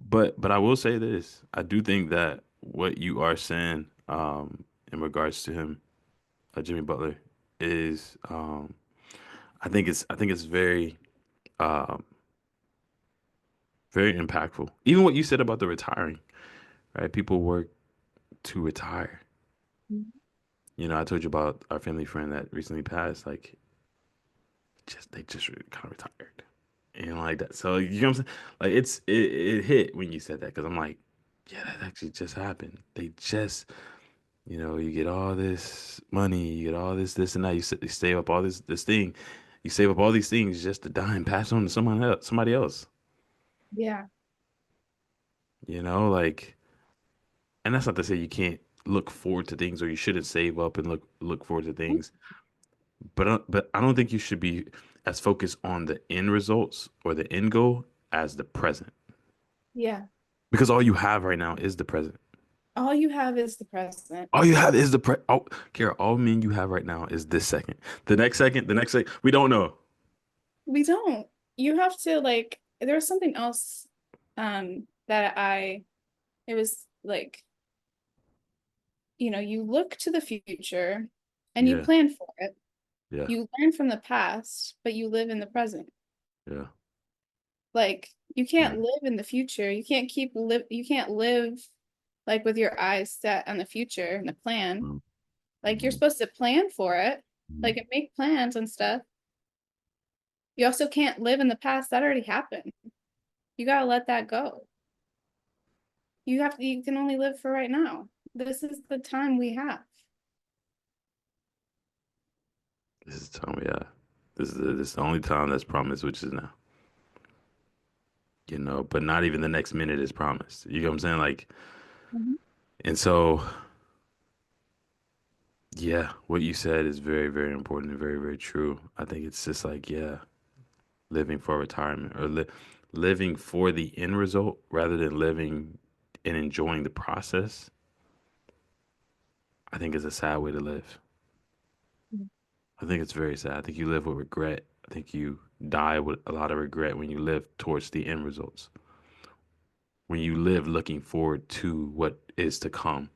but I will say this. I do think that what you are saying in regards to him, Jimmy Butler, is I think it's um very impactful. Even what you said about the retiring, right? People work to retire. You know, I told you about our family friend that recently passed. Like, they just kind of retired, and like that. So you know what I'm saying? Like, it hit when you said that because I'm like, yeah, that actually just happened. They just, you get all this money, you get all this and that. You save up all this thing, you save up all these things just to die and pass on to someone else, somebody else. Yeah. Like, and that's not to say you can't look forward to things or you shouldn't save up and look forward to things. But I don't think you should be as focused on the end results or the end goal as the present. Yeah. Because all you have right now is the present. All you have is the present. All you have is oh, Kara, all mean you have right now is this second. The next second, we don't know. We don't. You have to like there was something else that it was like, you look to the future and you Yeah, plan for it. yeah, You learn from the past, but you live in the present. yeah. Like you can't Mm, live in the future. You can't live like with your eyes set on the future and the plan. mm, Like you're mm, supposed to plan for it, mm. like and make plans and stuff. You also can't live in the past. That already happened. You gotta let that go. You can only live for right now. This is the time we have. This is the time we have. This is the only time that's promised, which is now. But not even the next minute is promised. You know what I'm saying? Like, Mhm. and so yeah, what you said is very, very important and very, very true. I think it's just like, yeah, living for retirement or living for the end result rather than living and enjoying the process. I think is a sad way to live. I think it's very sad. I think you live with regret. I think die with a lot of regret when you live towards the end results. When you live looking forward to what is to come.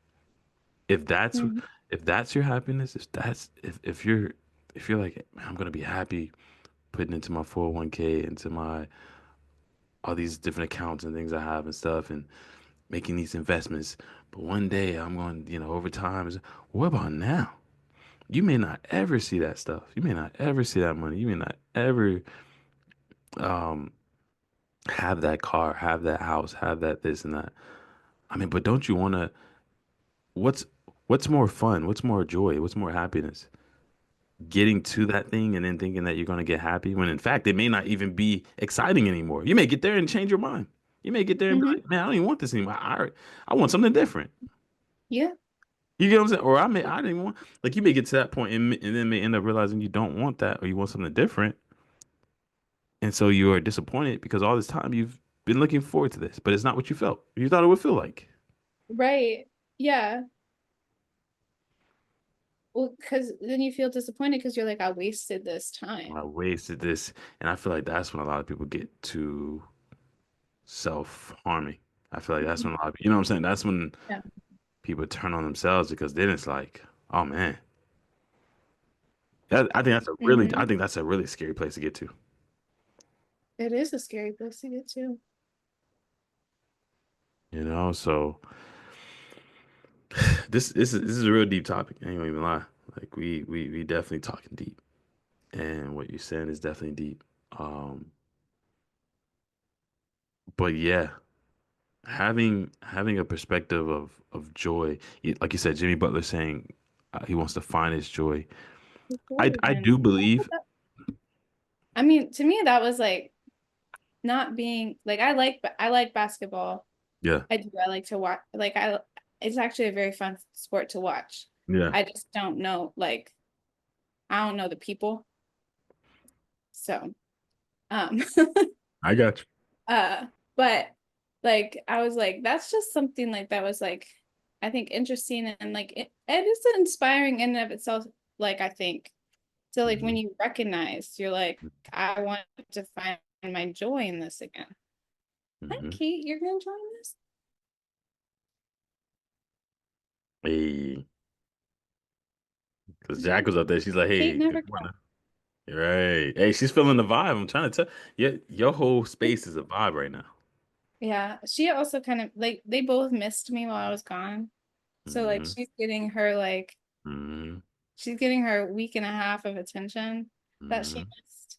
If that's Mhm. if that's your happiness, if you're like, man, I'm gonna be happy putting into my 401k, into my all these different accounts and things I have and stuff, and making these investments. But one day I'm going, over time, what about now? You may not ever see that stuff. You may not ever see that money. You may not ever um, have that car, have that house, have that this and that. I mean, but don't you want to? What's what's more fun? What's more joy? What's more happiness? Getting to that thing and then thinking that you're going to get happy when in fact it may not even be exciting anymore. You may get there and change your mind. You may get there and be Mhm. like, man, I don't even want this anymore. I want something different. Yeah. You get what I'm saying? Or I didn't even want, like, you may get to that point and then may end up realizing you don't want that or you want something different. And so you are disappointed because all this time you've been looking forward to this, but it's not what you felt. You thought it would feel like. Right. Yeah. Well, because then you feel disappointed because you're like, I wasted this I time. wasted this. And I feel like that's when a lot of people get to self-harming. I feel like that's when a lot of, you know what I'm saying? That's when Yeah. people turn on themselves because then it's like, oh man. I Hmm. think that's a really scary place to get to. It is a scary place to get to. So this is a real deep topic. I ain't gonna even lie. Like we definitely talking deep, and what you're saying is definitely deep. Um, but yeah, having a perspective of joy, like you said, Jimmy Butler saying he wants to find his joy. I And do believe, I mean, to me, that was like not being like I like basketball. yeah, I do. I like to watch. It's actually a very fun sport to watch. yeah, I just don't know. Like, I don't know the people. So, um, I got you. uh, but like I was like, that's just something like that was like, I think interesting and like it is inspiring in and of itself. Like I think so. Like when Hmm. you recognize, you're like, I want to find my joy in this again. Hi, Hmm. Kate. You're gonna join us? Hey, because Jack was up there. She's like, Kate hey, never. right. Hey, she's feeling the vibe. I'm trying to tell your whole space is a vibe right now. Yeah, she also kind of like they both missed me while I was gone. So like Hmm. Hmm. she's getting her week and a half of attention that she Hmm. missed.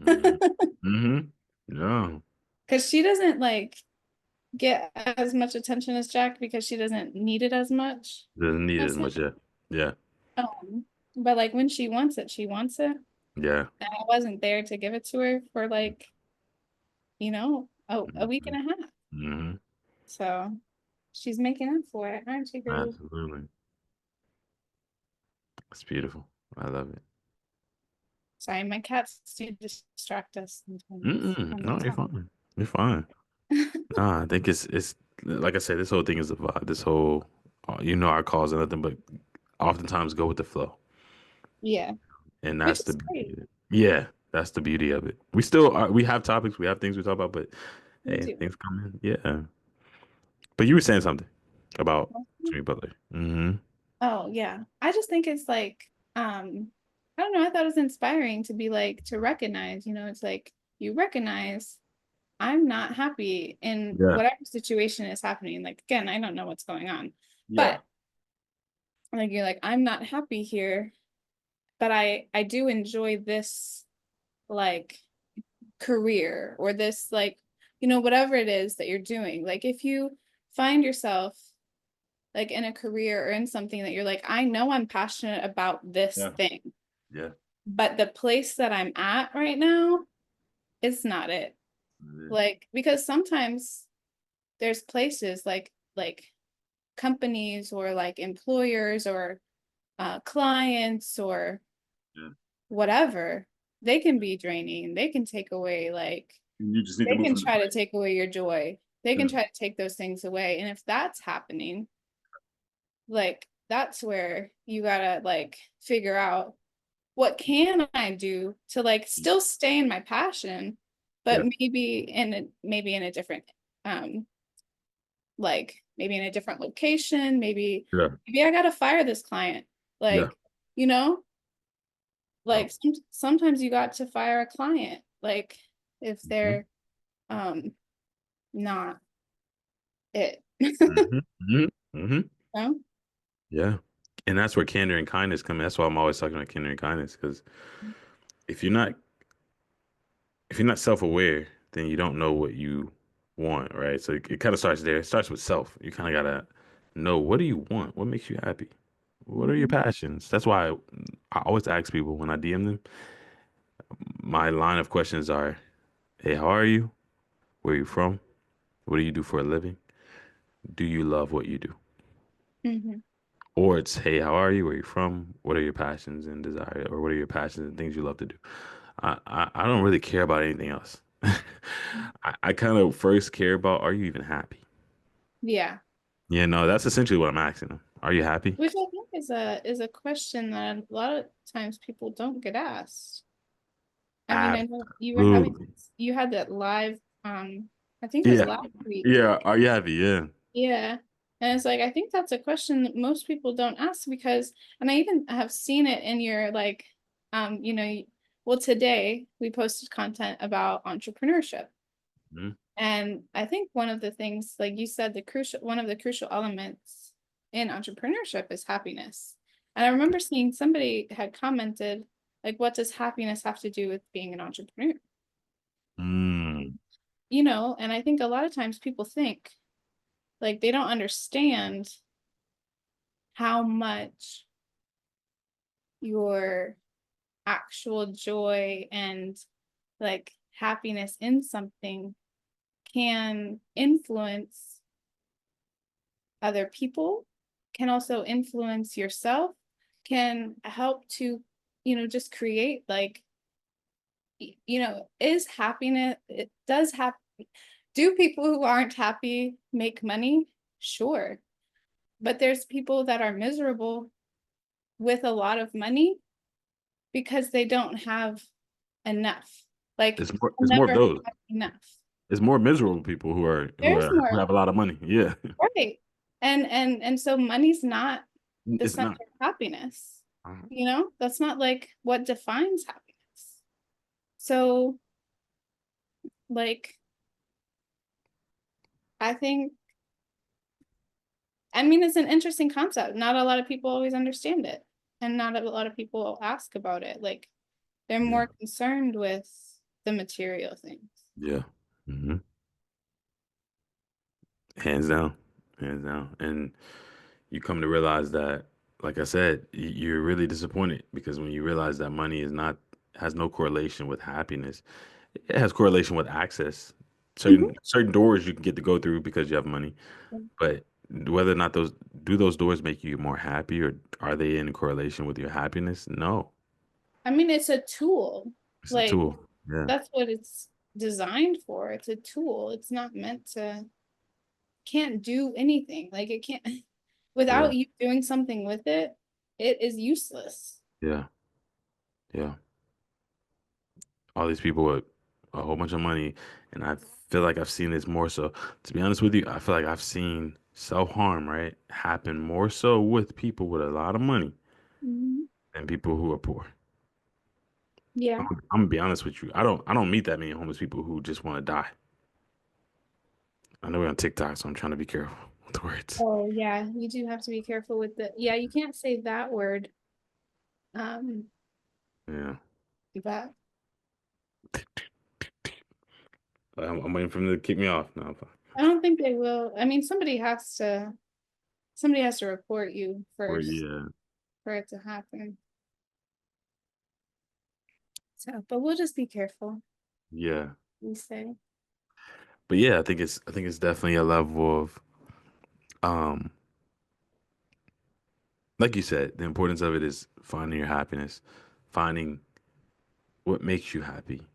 Hmm. Hmm. No, Because she doesn't like get as much attention as Jack because she doesn't need it as much. doesn't need it as That's it. much. Yeah, yeah, But like when she wants it, she wants it. yeah. And I wasn't there to give it to her for like, a week Hmm. and a half. Hmm. So she's making up for it, aren't you, girl? Absolutely. It's beautiful. I love it. Sorry, my cats do distract us sometimes Mm-mm. when they No, you're talk. fine. You're fine. Nah, I think it's like I said, this whole thing is a vibe. This whole, our calls are nothing but oftentimes go with the flow, Yeah, and which that's the is beauty great. of it. Yeah, that's the beauty of it. We still we have topics, we have things we talk about, but We hey, do. things come in. Yeah, but you were saying something about Jimmy Butler. Hmm. Oh, yeah. I just think it's like, I don't know, I thought it was inspiring to be like to recognize, it's like you recognize I'm not happy in Yeah, whatever situation is happening. Like again, I don't know what's going on. yeah, But like you're like, I'm not happy here, but I do enjoy this like career or this like, whatever it is that you're doing. Like if you find yourself like in a career or in something that you're like, I know I'm passionate about this yeah, thing, yeah. but the place that I'm at right now is not it. Mhm. Like, because sometimes there's places like companies or like employers or clients or Yeah. whatever, they can be draining. They can take away like You just need to they move can from the try to place. take away your joy. They Yeah. can try to take those things away. And if that's happening, like that's where you gotta like figure out what can I do to like still stay in my passion, but Yeah. maybe in a different like maybe in a different location, Yeah. maybe I gotta fire this client. Yeah. Like, you know, Oh. like sometimes you got to fire a client, like if Hmm. they're um not it. Hmm. Hmm. Hmm. No? Yeah. And that's where candor and kindness come in. That's why I'm always talking about candor and kindness. Because if you're not if you're not self-aware, then you don't know what you want, right? So it kind of starts there. It starts with self. You kind of gotta know, what do you want? What makes you happy? What are your Mhm. passions? That's why I always ask people when I DM them. My line of questions are, "Hey, how are you? Where are you from? What do you do for a living? Do you love what you do?" Mhm. Or it's, "Hey, how are you? Where are you from? What are your passions and desire, or what are your passions and things you love to do?" I don't really care about anything else. I kind of first care about, are you even happy? Yeah. Yeah, no, that's essentially what I'm asking them. Are you happy? Which I think is a question that a lot of times people don't get asked. I mean, I know Absolutely. you had that live I think it was Yeah. last week. Yeah. Are you happy? Yeah. Yeah. And it's like I think that's a question that most people don't ask because and I even have seen it in your like you know, well today we posted content about entrepreneurship. Mhm. And I think one of the things, like you said, one of the crucial elements in entrepreneurship is happiness. And I remember seeing somebody had commented, like, what does happiness have to do with being an entrepreneur? Mm. You know, and I think a lot of times people think like they don't understand how much your actual joy and like happiness in something can influence other people, can also influence yourself, can help to, you know, just create like, you know, is happiness, it does have, do people who aren't happy make money? Sure. But there's people that are miserable with a lot of money because they don't have enough. Like, It's more of never those. have enough. It's more miserable people There's who more, have a lot of money. Yeah. right? And so money's not the It's center not. of happiness. Uh, You know, that's not like what defines happiness. So, like, I think, I mean, it's an interesting concept. Not a lot of people always understand it, and not a lot of people ask about it. Like, they're Yeah. more concerned with the material things. Yeah. Hmm. Hands down. Hands down. And you come to realize that, like I said, you're really disappointed because when you realize that money is not has no correlation with happiness, it has correlation with access. Mhm. Certain doors you can get to go through because you have money, but whether or not those doors make you more happy, or are they in correlation with your happiness? No, I mean, it's a tool. it's a Like, tool. Yeah, that's what it's designed for. It's a tool. It's not meant to, can't do anything. Like, it can't, yeah, without you doing something with it, it is useless. yeah, yeah. All these people with a whole bunch of money, and I feel like I've seen this more so. To be honest with you, I feel like I've seen self-harm, right, happen more so with people with a lot of money Mhm. than people who are poor. Yeah. I'm gonna be honest with you. I don't meet that many homeless people who just want to die. I know we're on TikTok, so I'm trying to be careful with the words. Oh, yeah. You do have to be careful with the, yeah, you can't say that word. Um, Yeah. but I'm waiting for them to kick me off. No, I'm fine. I don't think they will. I mean, somebody has to report you Or first yeah, for it to happen. So, but we'll just be careful, yeah. we say. But yeah, I think it's definitely a level of um, like you said, the importance of it is finding your happiness, finding what makes you happy.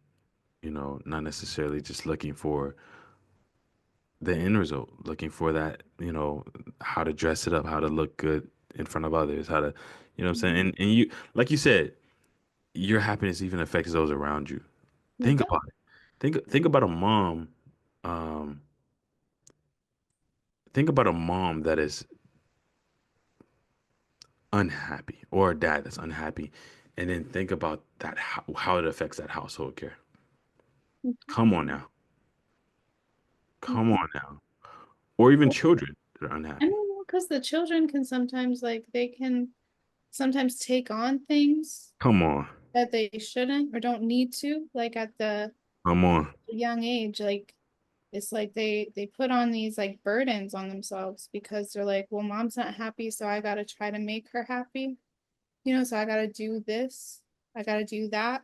You know, not necessarily just looking for the end result, looking for that, you know, how to dress it up, how to look good in front of others, how to, you know what I'm saying? Mhm. And you, like you said, your happiness even affects those around you. It Think does. about it. Think about a mom. Um, think about a mom that is unhappy or a dad that's unhappy, and then think about that how it affects that household care. Come on now. Come Mhm. on now. Or even children that are I unhappy. don't know, because the children can sometimes they can sometimes take on things Come on. that they shouldn't or don't need to, like at the Come on. young age. Like it's like they put on these like burdens on themselves because they're like, well, mom's not happy, so I gotta try to make her happy. So I gotta do this, I gotta do that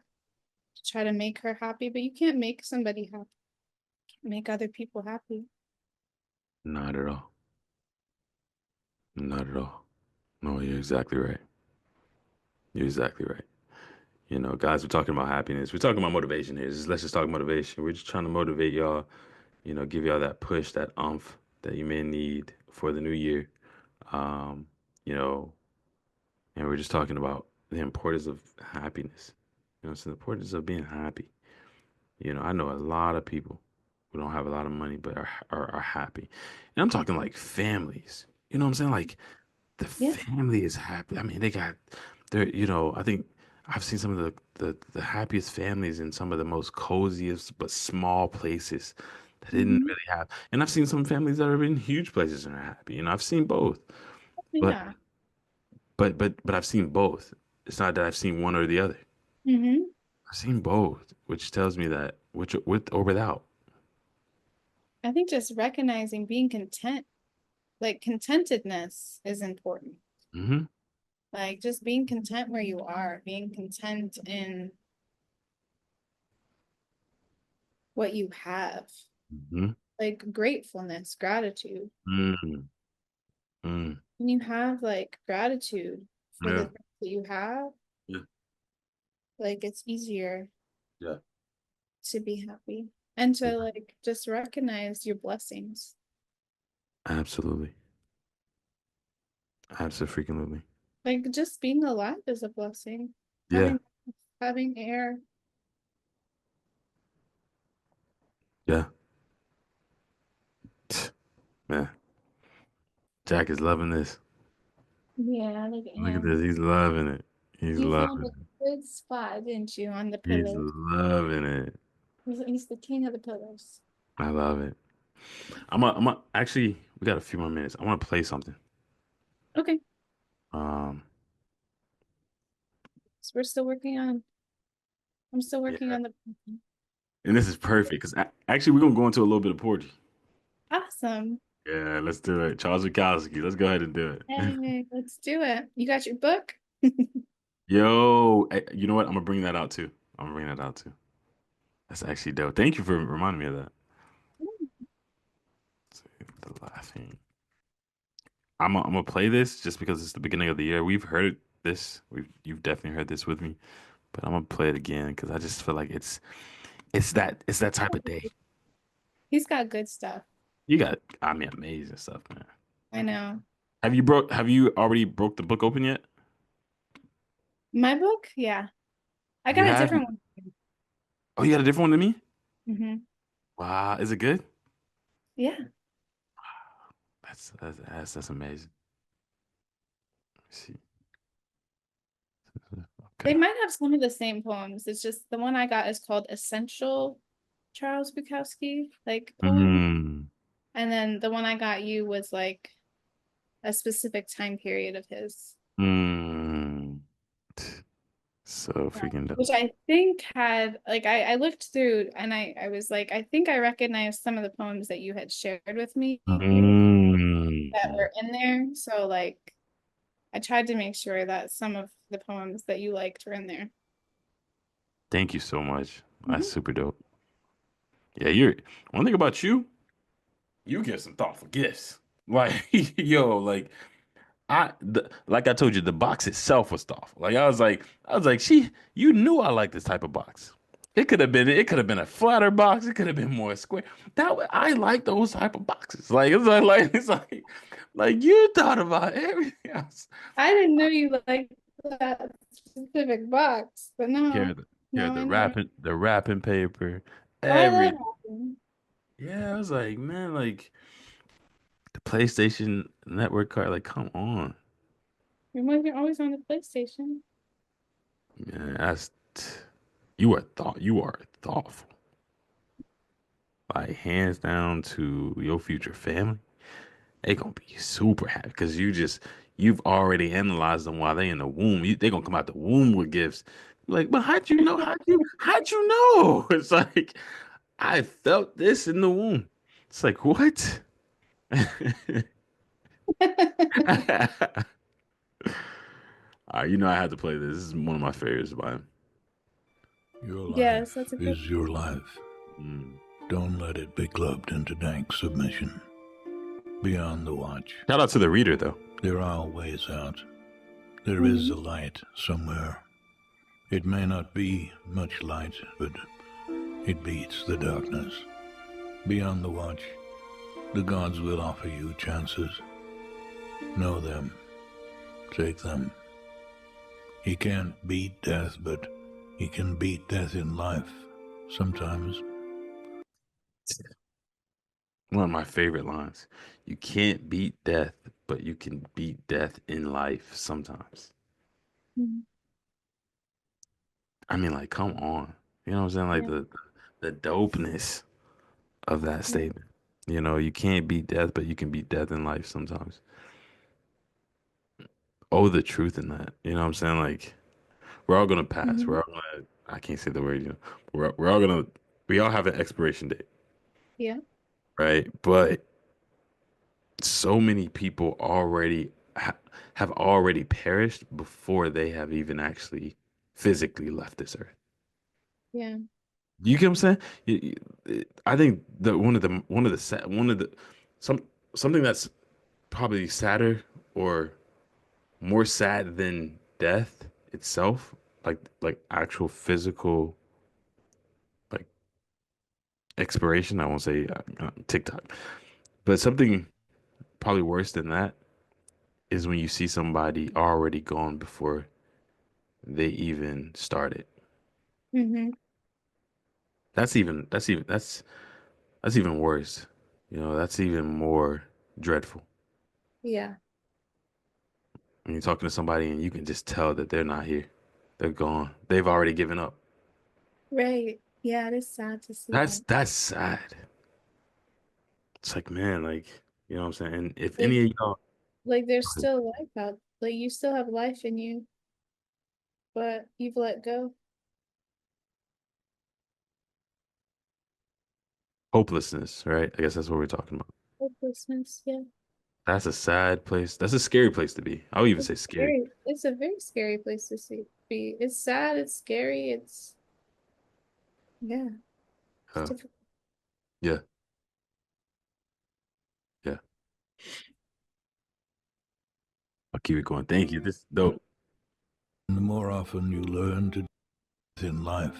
to try to make her happy. But you can't make somebody happy, make other people happy. Not at all. Not at all. No, you're exactly right. You're exactly right. Guys, we're talking about happiness. We're talking about motivation here. Let's just talk motivation. We're just trying to motivate y'all, give y'all that push, that umph that you may need for the new year. Um, you know, and we're just talking about the importance of happiness. It's the importance of being happy. I know a lot of people who don't have a lot of money but are happy. And I'm talking like families. You know what I'm saying? Like the Yeah. family is happy. I mean, I think I've seen some of the happiest families in some of the most coziest but small places that didn't Hmm. really have. And I've seen some families that are in huge places and are happy. I've seen both. But Yeah. but I've seen both. It's not that I've seen one or the other. Hmm. I've seen both, which tells me that which with or without. I think just recognizing being content, like contentedness is important. Hmm. Like just being content where you are, being content in what you have, Hmm. like gratefulness, gratitude. Mm. Mm. When you have like gratitude for the Yeah. things that you have, Yeah. like it's easier Yeah. to be happy and Yeah. to like just recognize your blessings. Absolutely. Absolutely. Like just being alive is a blessing. Yeah. Having air. Yeah. Man, Jack is loving this. Yeah, look at Look at him. this. He's loving it. He's You found loving a it. good spot, didn't you, on the He's pillows? loving it. He's the king of the pillows. I love it. Actually, we got a few more minutes. I want to play something. Okay, Um, so we're still working on. I'm still working yeah. on the. And this is perfect because actually we're gonna go into a little bit of poetry. Awesome. Yeah, let's do it. Charles Bukowski. Let's go ahead and do it. Hey, let's do it. You got your book? Yo, you know what? I'm gonna bring that out too. I'm gonna bring that out too. That's actually dope. Thank you for reminding me of that. The laughing. I'm gonna play this just because it's the beginning of the year. We've heard this. You've definitely heard this with me, but I'm gonna play it again because I just feel like it's that type of day. He's got good stuff. You got, I mean, amazing stuff, man. I know. Have you already broke the book open yet? My book? Yeah. I You got a have? different one. Oh, you got a different one than me? Hmm. Wow, is it good? Yeah. That's amazing. Let me see. They Okay. might have some of the same poems. It's just the one I got is called Essential Charles Bukowski, like poem. Mm, And then the one I got you was like a specific time period of his. mm. So Yeah. freaking dope. Which I think had like I looked through and I was like, I think I recognized some of the poems that you had shared with me that Mm. were in there. So like I tried to make sure that some of the poems that you liked were in there. Thank you so much. That's Mhm. super dope. Yeah, one thing about you, you give some thoughtful gifts. Like, yo, like like I told you, the box itself was thoughtful. Like I was like, you knew I like this type of box. It could have been a flatter box. It could have been more square. I like those type of boxes. Like it's like you thought about everything else. I didn't know you liked that specific box, but no, Care no, the I never. wrapping paper, Oh, I love every Hopkins. yeah. I was like, man, like the PlayStation Network card, like, come on, You're always on the PlayStation. man. You are thoughtful, like hands down to your future family. They gonna be super happy because you've already analyzed them while they in the womb. They gonna come out the womb with gifts. Like, but how'd you know? How'd you know? It's like I felt this in the womb. It's like what? You know I had to play this. This is one of my favorites by him. Your Yes, life that's a good. is your life. Mm. Don't let it be clubbed into dank submission. Beyond the watch, Shout out to the reader though. there are ways out. There is a light somewhere. It may not be much light, but it beats the darkness. Beyond the watch, the gods will offer you chances. Know them. Take them. He can't beat death, but he can beat death in life. Sometimes. One of my favorite lines. You can't beat death, but you can beat death in life sometimes. Mhm. I mean, like, come on. You know what I'm saying? Like Yeah, the dopeness of that yeah. statement. You know, you can't beat death, but you can beat death in life sometimes. Oh, the truth in that. You know what I'm saying? Like, we're all gonna pass. Hmm. We're all gonna. I can't say the word. You know, we're all gonna. We all have an expiration date, Yeah. right? But so many people have already perished before they have even actually physically left this earth. Yeah. You get what I'm saying? I think the one of the some something that's probably sadder or more sad than death itself, like actual physical like expiration. I won't say TikTok, but something probably worse than that is when you see somebody already gone before they even started. Hmm. That's even worse. You know, that's even more dreadful. Yeah. When you're talking to somebody and you can just tell that they're not here. They're gone. They've already given up. Right. Yeah, it is sad to see that. That's sad. It's like, man, like, you know what I'm saying? And if Like, any of y'all there's still life out. Like, you still have life in you, but you've let go. hopelessness, right? I guess that's what we're talking about. Hopelessness. Yeah. That's a sad place. That's a scary place to be. I would even It's say scary. scary. It's a very scary place to be. It's sad. It's scary. Yeah. It's Uh, difficult. yeah, yeah. I'll keep it going. Thank you. This is dope. And the more often you learn to in life,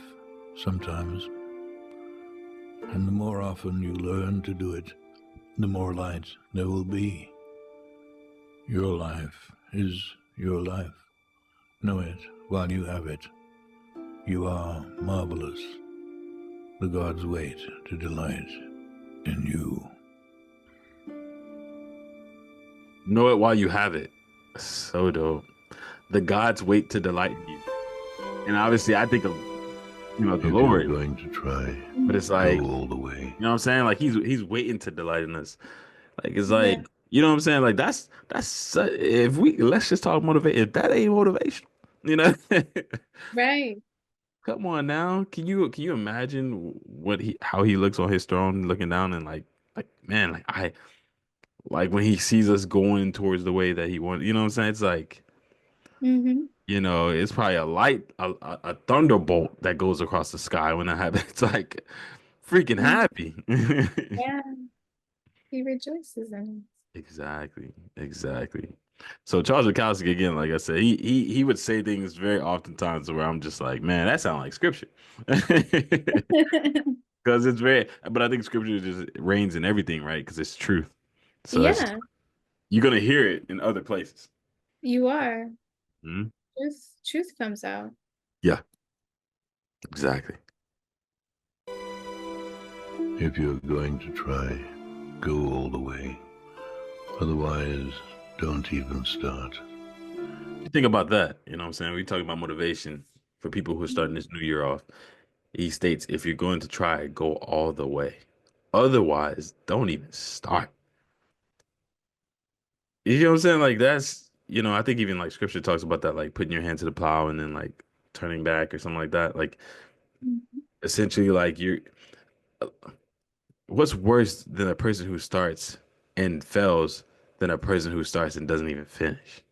sometimes, and the more often you learn to do it, the more light there will be. Your life is your life. Know it while you have it. You are marvelous. The gods wait to delight in you. Know it while you have it. So dope. The gods wait to delight in you. And obviously I think of, the If you're Lord, going to try, but it's like, go all the way. you know what I'm saying? Like he's waiting to delight in us. Like it's Yeah. like, you know what I'm saying? Like if we let's just talk motivate. If that ain't motivation, you know, Right. come on now. Can you imagine how he looks on his throne, looking down and like man, like when he sees us going towards the way that he wants. You know what I'm saying? It's like Hmm. it's probably a thunderbolt that goes across the sky when that happens. It's like freaking happy. Yeah. He rejoices in Exactly, exactly. So Charles Bukowski again, like I said, he would say things very oftentimes where I'm just like, man, that sounds like scripture, it. because it's very. But I think scripture just reigns in everything, right? Because it's truth. So that's Yeah, you're gonna hear it in other places. you are. Hmm? truth comes out. Yeah, exactly. If you're going to try, go all the way. Otherwise, don't even start. You think about that, you know what I'm saying? We talk about motivation for people who are starting this new year off. He states, if you're going to try, go all the way. Otherwise, don't even start. You know what I'm saying? Like that's, I think even like scripture talks about that, like putting your hand to the plow and then like turning back or something like that. Like Mhm. essentially like what's worse than a person who starts and fails than a person who starts and doesn't even finish?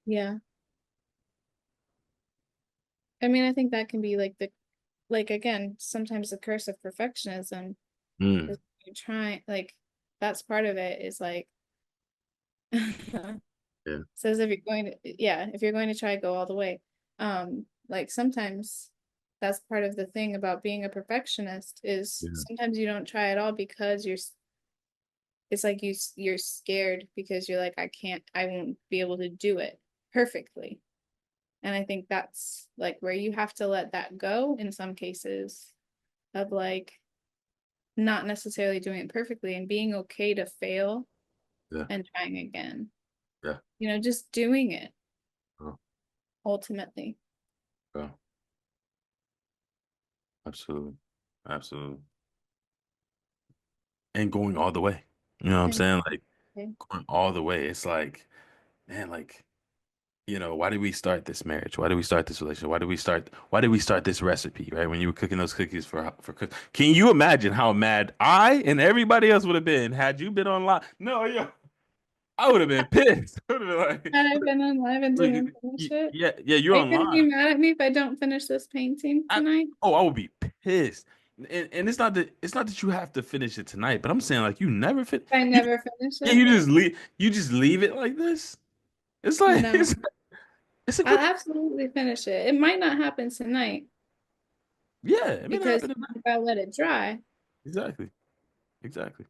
Yeah. I mean, I think that can be like again, sometimes the curse of perfectionism Mm, is you try like that's part of it is like yeah, says if you're going to if you're going to try go all the way. Like sometimes that's part of the thing about being a perfectionist is yeah, sometimes you don't try at all because it's like you're scared because you're like I won't be able to do it perfectly. And I think that's like where you have to let that go in some cases of like not necessarily doing it perfectly and being okay to fail yeah, and trying again. yeah. Just doing it Oh, ultimately. oh, absolutely. Absolutely. And going all the way. You know what I'm And saying? Like okay. going all the way. It's like, man, like why did we start this marriage? Why did we start this relationship? Why did we start this recipe, right? When you were cooking those cookies for cook. Can you imagine how mad I and everybody else would have been had you been online? No, yo, I would have been pissed. I would have been Had I been on live and like, didn't finish it? yeah, yeah, you're Are you gonna be online. mad at me if I don't finish this painting I, tonight? I would be pissed. And it's not that you have to finish it tonight, but I'm saying like you never fit. If I You, never finish yeah, it? you just leave it like this. It's like No. it's like I'll what? absolutely finish it. It might not happen tonight Yeah, it may not because happen tonight. if I let it dry. Exactly. Exactly.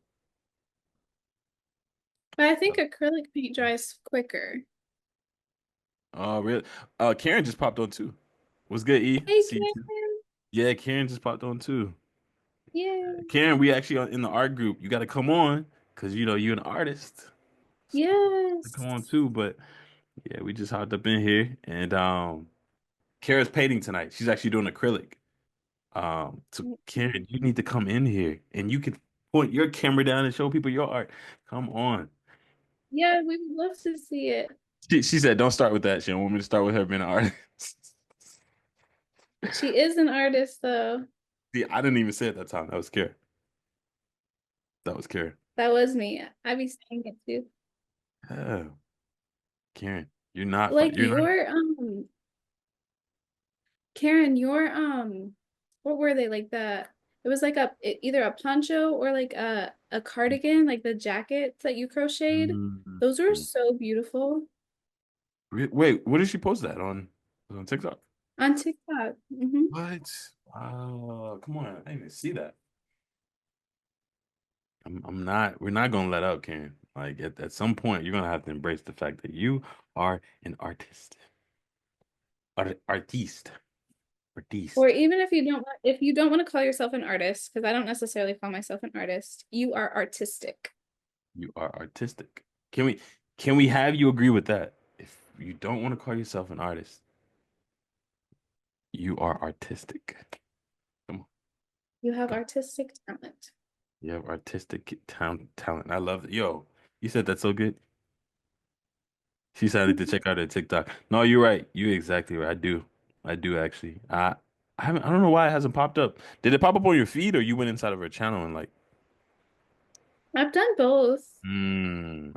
But I think acrylic paint dries quicker. Oh, really? Karen just popped on too. What's good, E? Hey, See you too. Karen. Yeah, Karen just popped on too. Yeah. Karen, we actually are in the art group. You got to come on because you're an artist. So come on Yes. too. But yeah, we just hopped up in here and Kara's painting tonight. She's actually doing acrylic. So Karen, you need to come in here and you can point your camera down and show people your art. Come on. Yeah, we would love to see it. She said, "Don't start with that. She don't want me to start with her being an artist." She is an artist, though. See, I didn't even say it that time. That was Karen. That was Karen. That was me. I be saying it too. Yeah, Karen, you're not fine. Like You're not. your Karen, your what were they like it was like either a poncho or like a cardigan, like the jackets that you crocheted. Mhm. Those were so beautiful Wait, what did she post that on TikTok? on TikTok. What? Wow, come on. I didn't even see that. I'm not, we're not gonna let up, Karen. Like at some point, you're gonna have to embrace the fact that you are an artist. Artiste. Or Artiste. even if you don't want to call yourself an artist, because I don't necessarily call myself an artist, you are artistic. You are artistic. Can we have you agree with that? If you don't want to call yourself an artist, you are artistic. Come on. You have Come on. artistic talent. You have artistic talent. I love it. Yo, you said that so good. She decided to check out her TikTok. No, you're right. You're exactly right. I do. I do actually. I don't know why it hasn't popped up. Did it pop up on your feed or you went inside of her channel and like, I've done both.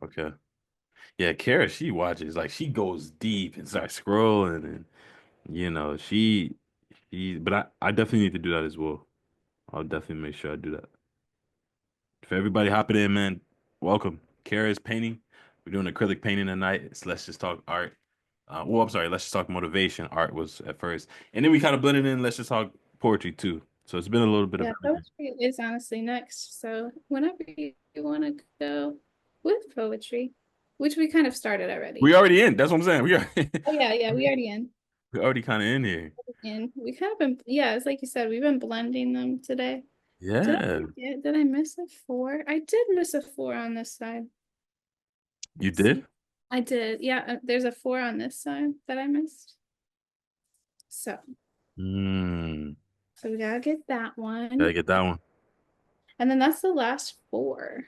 okay. Yeah, Kara, she watches like she goes deep and starts scrolling and but I definitely need to do that as well. I'll definitely make sure I do that. For everybody hopping in, man, welcome. Kara's painting. We're doing acrylic painting tonight. It's Let's Just Talk Art. Well, I'm sorry, Let's Just Talk Motivation. Art was at first. And then we kind of blended in Let's Just Talk Poetry too. So it's been a little bit of Yeah, everything. poetry is honestly next. So whenever you want to go with poetry. which we kind of started already. We already in. That's what I'm saying. Oh yeah, we already in. We already kind of in here. And we kind of been, yeah, it's like you said, we've been blending them today. Yeah. Did I miss a 4? I did miss a 4 on this side. You Let's see. did? I did. Yeah, there's a 4 on this side that I missed. So Mm. we gotta get that one. Gotta get that one. And then that's the last 4.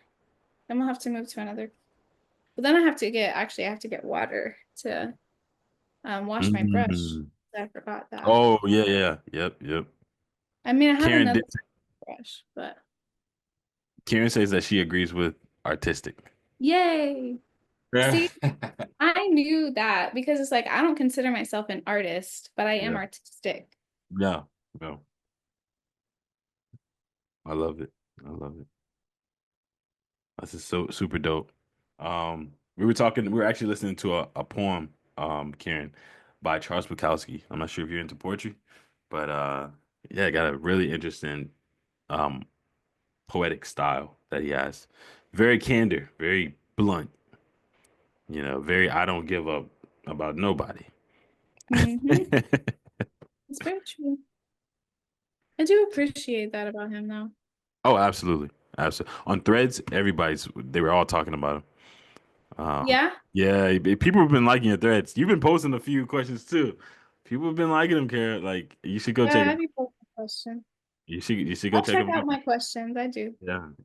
Then we'll have to move to another. But then I have to get water to wash my brush. Mm. I forgot that. Oh, yeah. Yep. I mean, I have Karen another did. brush, but Karen says that she agrees with artistic. yay. Yeah. See, I knew that because it's like I don't consider myself an artist, but I am Yeah. artistic. No. I love it. I love it. This is so super dope. We were actually listening to a poem, Karen, by Charles Bukowski. I'm not sure if you're into poetry, but yeah, got a really interesting um poetic style that he has. Very candor, very blunt, very I don't give up about nobody. Mm-hmm. It's very true. I do appreciate that about him, though. Oh, absolutely. Absolutely. On Threads, they were all talking about him. Yeah. Yeah, people have been liking your threads. You've been posting a few questions too. People have been liking them, Kara. Like you should go check Yeah, them. I'd be posting a question. You should go I'll check check them out out. my questions. I do.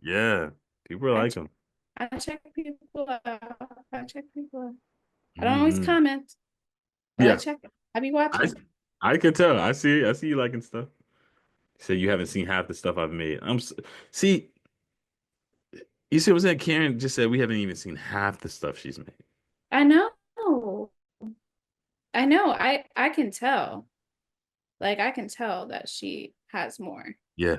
Yeah. People are I like check, them. I check people out. I check people out. I don't always Hmm. comment, but I Yeah, check it. I be I watching. I can tell. I see you liking stuff. So you haven't seen half the stuff I've made. See. You see what I'm saying? Karen just said we haven't even seen half the stuff she's made. I know. I know. I can tell. Like I can tell that she has more. Yeah.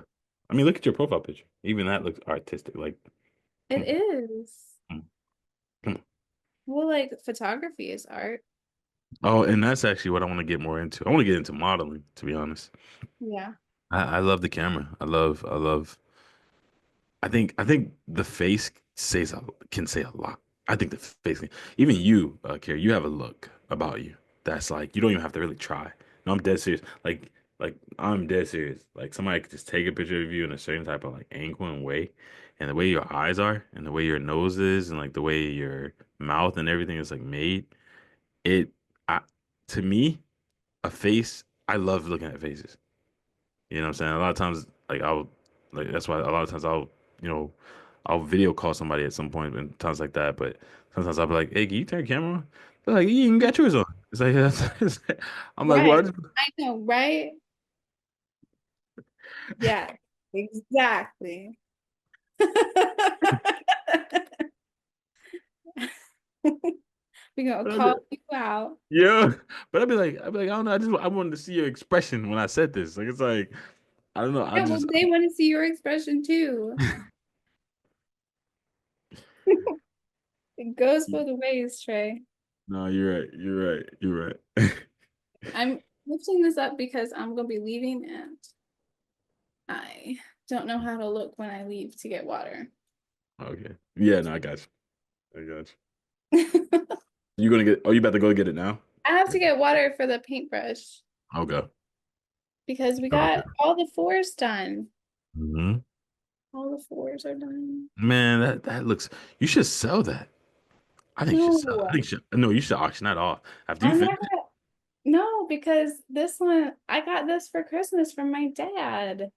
I mean, look at your profile picture. Even that looks artistic. Like, It come on, is. come on, come on. Well, like photography is art. Oh, and that's actually what I want to get more into. I want to get into modeling, to be honest. Yeah. I love the camera. I love. I think the face can say a lot. I think the face can, even you, Carrie, you have a look about you that's like you don't even have to really try. No, I'm dead serious. Like I'm dead serious. Like somebody could just take a picture of you in a certain type of like angle and way, and the way your eyes are, and the way your nose is, and like the way your mouth and everything is like made. It, I, to me, a face. I love looking at faces. You know what I'm saying? A lot of times, like that's why a lot of times you know, I'll video call somebody at some point and times like that. But sometimes I'll be like, "Hey, can you turn your camera on?" They're like, "You even got yours on." It's like, I'm like, Right. "What?" I know, right? Yeah, exactly. We're gonna call you out. Yeah, but I don't know. I wanted to see your expression when I said this. Like, it's like, I don't know. Yeah, well, they want to see your expression too. It goes both ways, Trey. No, you're right. You're right. I'm lifting this up because I'm gonna be leaving and I don't know how to look when I leave to get water. Okay. Yeah, no, I got you. I got you. I You gonna get? Oh, you about to go get it now? have to get water for the paintbrush Okay. because we Okay. got all the 4s done. Hmm. All the 4s are done. Man, that looks. You should sell that. I think you should sell. I No, think no, you should auction that off after you I'm finish not it. gonna. No, because this one I got this for Christmas from my dad.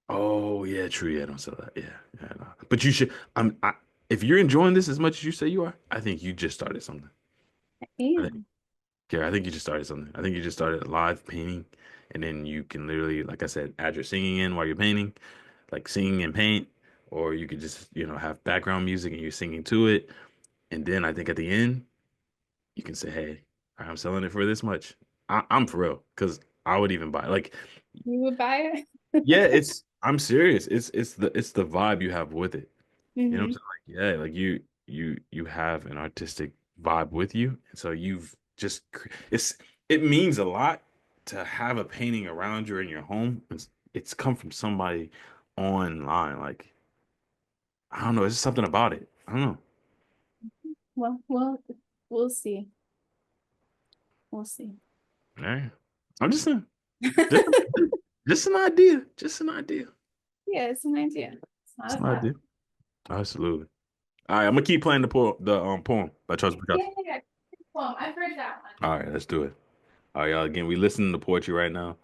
Oh yeah, true. Yeah, don't sell that. Yeah, no. But you should. If you're enjoying this as much as you say you are, I think you just started something. I think, And yeah, I think you just started something. I think you just started live painting, and then you can literally, like I said, add your singing in while you're painting, like singing and paint, or you could just, have background music and you're singing to it, and then I think at the end you can say, "Hey, I'm selling it for this much." I'm for real, because I would even buy. Like, you would buy yeah, it. I'm serious. It's the vibe you have with it. You know what Hmm. I'm saying? Like, yeah, like you have an artistic vibe with you, and so you've just it means a lot to have a painting around you in your home. It's come from somebody online. Like, I don't know, it's just something about it. I don't know. Well, we'll see. We'll see. All right. I'm just saying. Just, just an idea. Just an idea. Yeah, it's an idea. It's It's not a an fact. idea. Absolutely. All right, I'm gonna keep playing the poem by Charles Bukowski. Yeah. Well, I've heard that one. All right, let's do it. All right, y'all. Again, we listening to poetry right now.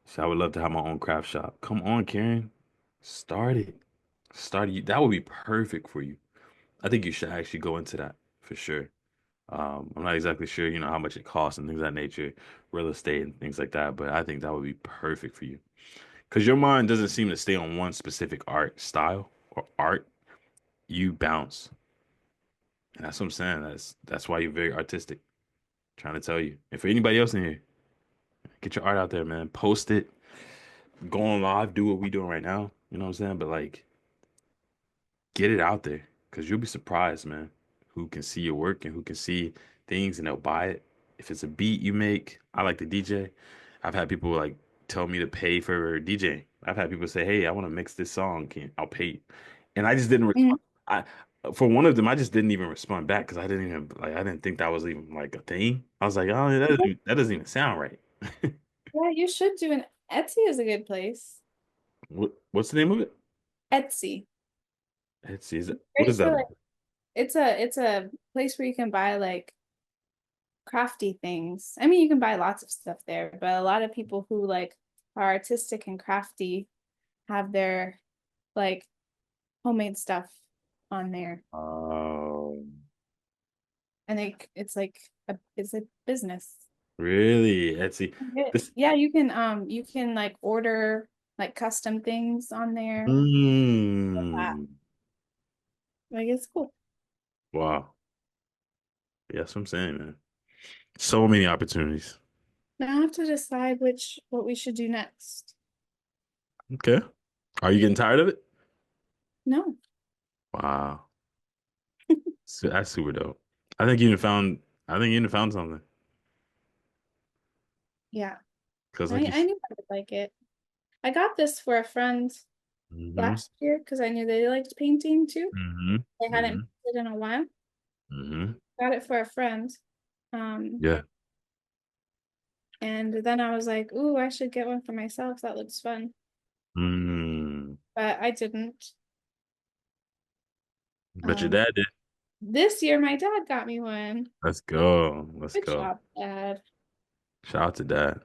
So I would love to have my own craft shop. Come on, Karen. Start it. Start it. That would be perfect for you. I think you should actually go into that for sure. I'm not exactly sure, how much it costs and things of that nature, real estate and things like that, but I think that would be perfect for you. Because your mind doesn't seem to stay on one specific art style or art. You bounce. And that's what I'm saying. That's why you're very artistic. Trying to tell you. And for anybody else in here, get your art out there, man. Post it. Go on live. Do what we doing right now. You know what I'm saying? But like, get it out there because you'll be surprised, man, who can see your work and who can see things and they'll buy it. If it's a beat you make, I like the DJ. I've had people like tell me to pay for DJing. I've had people say, "Hey, I want to mix this song. I'll pay you." And I just didn't Mhm. respond. I For one of them, I just didn't even respond back because I didn't think that was even like a thing. I was like, "Oh, that doesn't even sound right." Yeah, you should do an Etsy is a good place. What's the name of it? Etsy. Let's see. What Great is for that like about? it's a place where you can buy like crafty things. I mean, you can buy lots of stuff there, but a lot of people who like are artistic and crafty have their like homemade stuff on there. Um, And it's like it's a business. Really? Etsy. This. Yeah, you can like order like custom things on there. Mm, Like it's cool. wow. Yeah, that's what I'm saying, man. So many opportunities. Now I have to decide what we should do next. Okay. Are you getting tired of it? No. Wow. That's super dope. I think you even found I think you even found something. Yeah. Because like you I knew I would like it. I got this for a friend mm-hmm, last year because I knew they liked painting too. mm-hmm, They hadn't mm-hmm, painted in a while. mm-hmm. Got it for a friend. Um, Yeah. and then I was like, ooh, I should get one for myself. That looks fun. Mm. But I didn't. Bet your Um, dad did. this year my dad got me one. Let's go. Let's Good go. job, Dad. Shout out to dad.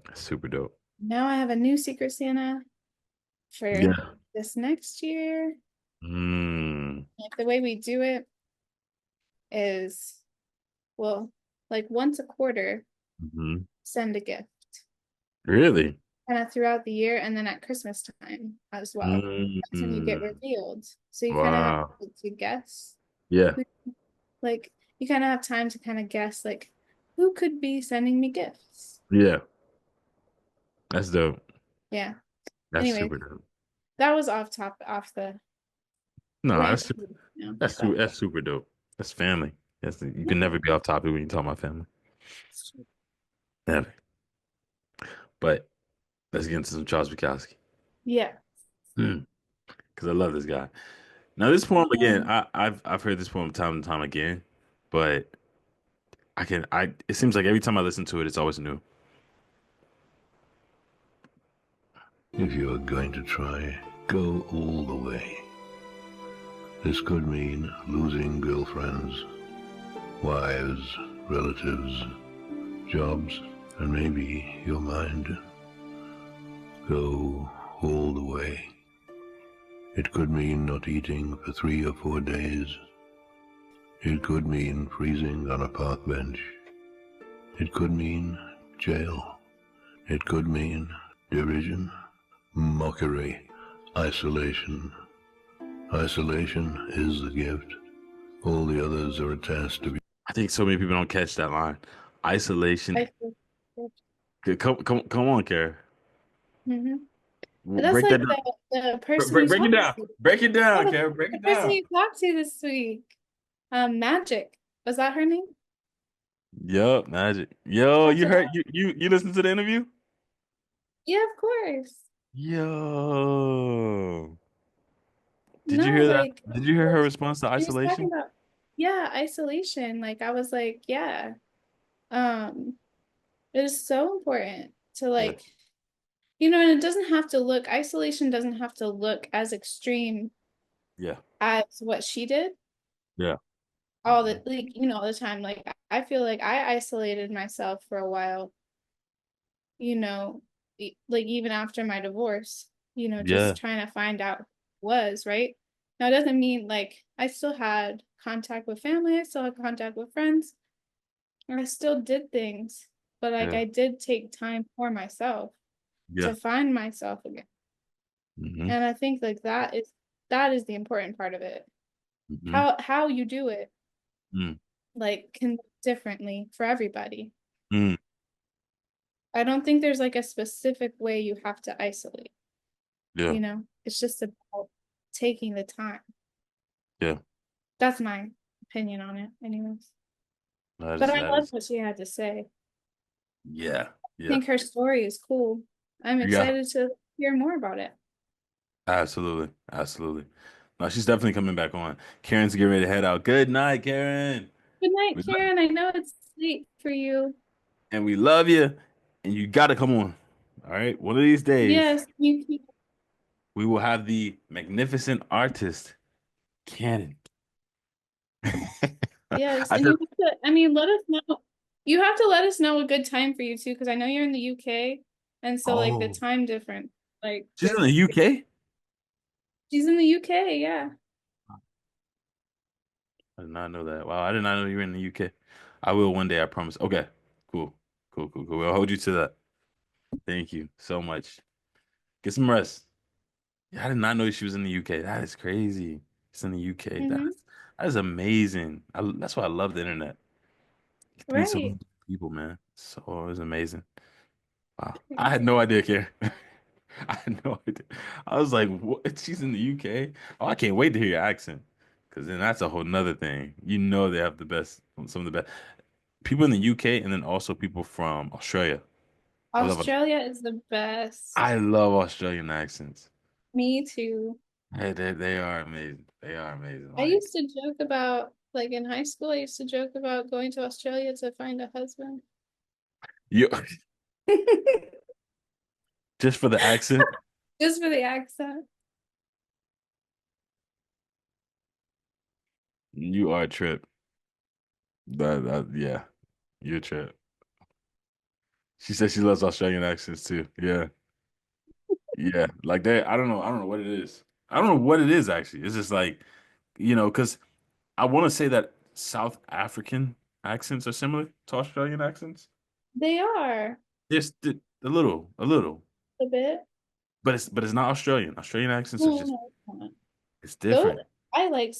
That's super dope. Now I have a new Secret Santa for Yeah. this next year. Mm. Like the way we do it is, well, like once a quarter, Mm-hmm. send a gift. Really? Kind of throughout the year and then at Christmas time as well. That's when you get Mm. revealed. So you kind of have Wow. to guess. Yeah. Like you kind of have time to kind of guess like who could be sending me gifts. Yeah. That's dope. Yeah. That's Anyway, super dope. that was off the No, rant. But that's super dope. That's family. You can never be off topic when you talk about family. Never. But let's get into some Charles Bukowski. yeah. Because I love this guy. Now this poem again, Um, I've heard this poem time and time again, but it seems like every time I listen to it, it's always new. If you're going to try, go all the way. This could mean losing girlfriends, wives, relatives, jobs, and maybe your mind. Go all the way. It could mean not eating for 3 or 4 days. It could mean freezing on a park bench. It could mean jail. It could mean derision, mockery, isolation. Isolation is the gift. All the others are a task to be. I think so many people don't catch that line. Isolation. I feel good. Come on, Kara. Mhm. But that's Break like that down. the person you Break it talked down. to. Break it down, Oh, Kara. Break the it person down. you talked to this week. Magic. Was that her name? Yup, magic. Yo, Talked you to heard you listened to the interview? Yeah, of course. Yo. Did you No, hear that? like Did you hear her response to she was talking isolation? about yeah, isolation. Like I was like, yeah. Um, it is so important to Yeah. like, you know, and it doesn't have to look, isolation doesn't have to look as extreme Yeah. as what she did Yeah. all the like, you know, all the time. Like I feel like I isolated myself for a while, you know, like even after my divorce, you know, Yeah. just trying to find out who I was, right? Now it doesn't mean like I still had contact with family, I still had contact with friends, and I still did things, but like Yeah. I did take time for myself Yeah. to find myself again. Hmm. And I think like that is the important part of it. Hmm. How you do it Mm. like can look differently for everybody. Mm. I don't think there's like a specific way you have to isolate, Yeah. you know? It's just about taking the time. Yeah. That's my opinion on it, anyways. That But is I that love is what she had to say. yeah. I Yeah. think her story is cool. I'm Yeah. excited to hear more about it. Absolutely. Absolutely. No, she's definitely coming back on. Karen's getting ready to head out. Good night, Karen. Good night, We love, Karen. I know it's late for you. and we love you, and you got to come on. All right. One of these days, Yes, you can. we will have the magnificent artist, Cannon. Yes, I and said, you have to, I mean, let us know. You have to let us know a good time for you too, because I know you're in the UK, and so like the oh, time difference, like she's in the UK? she's in the UK, yeah. I did not know that. Wow, I did not know you were in the UK. I will one day, I promise. Okay, cool. Cool, cool, cool. We'll hold you to that. Thank you so much. Get some rest. Yeah, I did not know she was in the UK. That is crazy. It's in the UK. Mm-hmm. That is amazing. That's why I love the internet. You get to meet so Right. many people, man. So it was amazing. Wow. I Right. had no idea, Karen. I had no idea. I was like, what? She's in the UK? Oh, I can't wait to hear your accent. Because then that's a whole nother thing. You know they have the best, some of the best people in the UK, and then also people from Australia. I love Australia is the I best. love Australian accents. Me too. Hey, they are amazing. They are amazing. I Like used to joke about, like in high school, I used to joke about going to Australia to find a husband. you just for the accent, Just for the accent. you are a trip. That yeah, you're a trip. She said she loves Australian accents too. Yeah. Yeah. Like that, I don't know what it is. I don't know what it is actually. It's just like, because I want to say that South African accents are similar to Australian accents. They are Just a little. a bit. But it's not Australian. Australian accents are No, just no, it's not. it's Those different. I like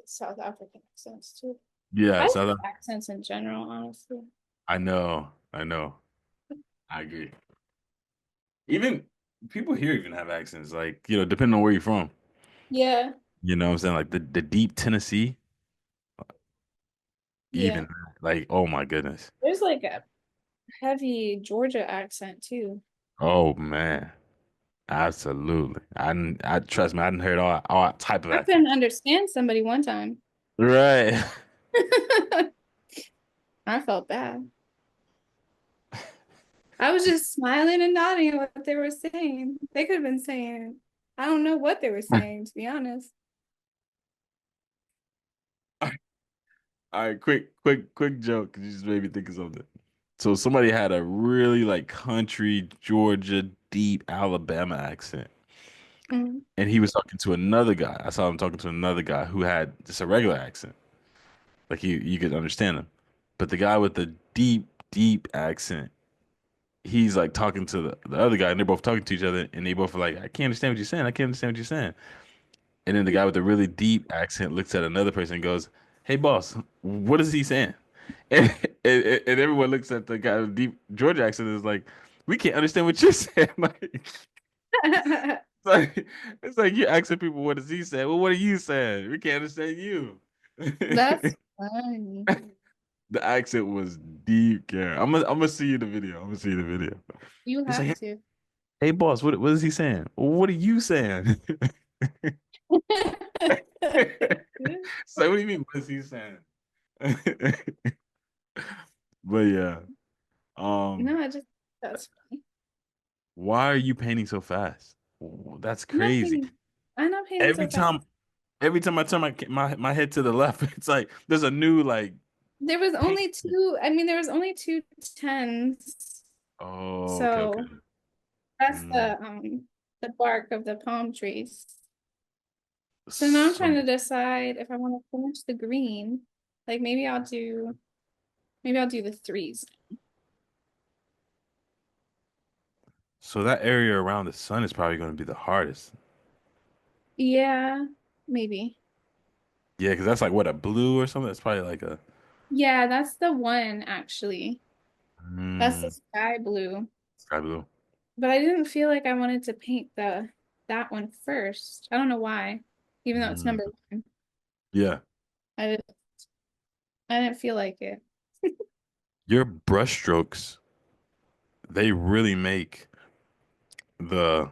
South African accents too. Yeah, I like South. accents in general, honestly. I know. I know. I agree. Even people here even have accents, like, depending on where you're from. Yeah, You know what I'm saying? Like the deep Tennessee, yeah. even like, oh my goodness. There's like a heavy Georgia accent too. Oh man. Absolutely. I trust me, I hadn't heard all type of I couldn't accents. understand somebody one time. Right. I felt bad. I was just smiling and nodding at what they were saying. They could have been saying, I don't know what they were saying, to be honest. All right, quick joke. 'Cause you just made me think of something. So somebody had a really like country Georgia deep Alabama accent. Mm. And he was talking to another guy. I saw him talking to another guy who had just a regular accent. Like you could understand him. But the guy with the deep accent, he's like talking to the other guy, and they're both talking to each other, and they both are like, I can't understand what you're saying. I can't understand what you're saying. And then the guy with the really deep accent looks at another person and goes, Hey boss, what is he saying? And, and everyone looks at the guy with deep Georgia accent and is like, we can't understand what you're saying. Like, it's like you asking people what does he say? Well, what are you saying? We can't understand you. That's funny. The accent was deep, Karen. I'm gonna see you the video. I'm gonna see you the video. You He's like, have hey, to. hey, boss, what is he saying? Well, what are you saying? So what do you mean? What's he saying? But yeah, um, No, I just that's funny. why are you painting so fast? That's I'm not crazy. painting. I'm not painting Every so fast. time, every time I turn my head to the left, it's like there's a new like There was paint. only two. I mean, there was only two tens. Oh, okay, okay. So that's Mm. the bark of the palm trees. So now I'm trying So, to decide if I want to finish the green. Like maybe I'll do the threes. so that area around the sun is probably going to be the hardest. Yeah, maybe. Yeah, because that's like what, a blue or something. That's probably like a Yeah, that's the one actually. That's the mm, sky blue. sky blue. But I didn't feel like I wanted to paint that one first. I don't know why, even though it's Mm. number one. Yeah, I didn't I didn't feel like it. your brush strokes, they really make the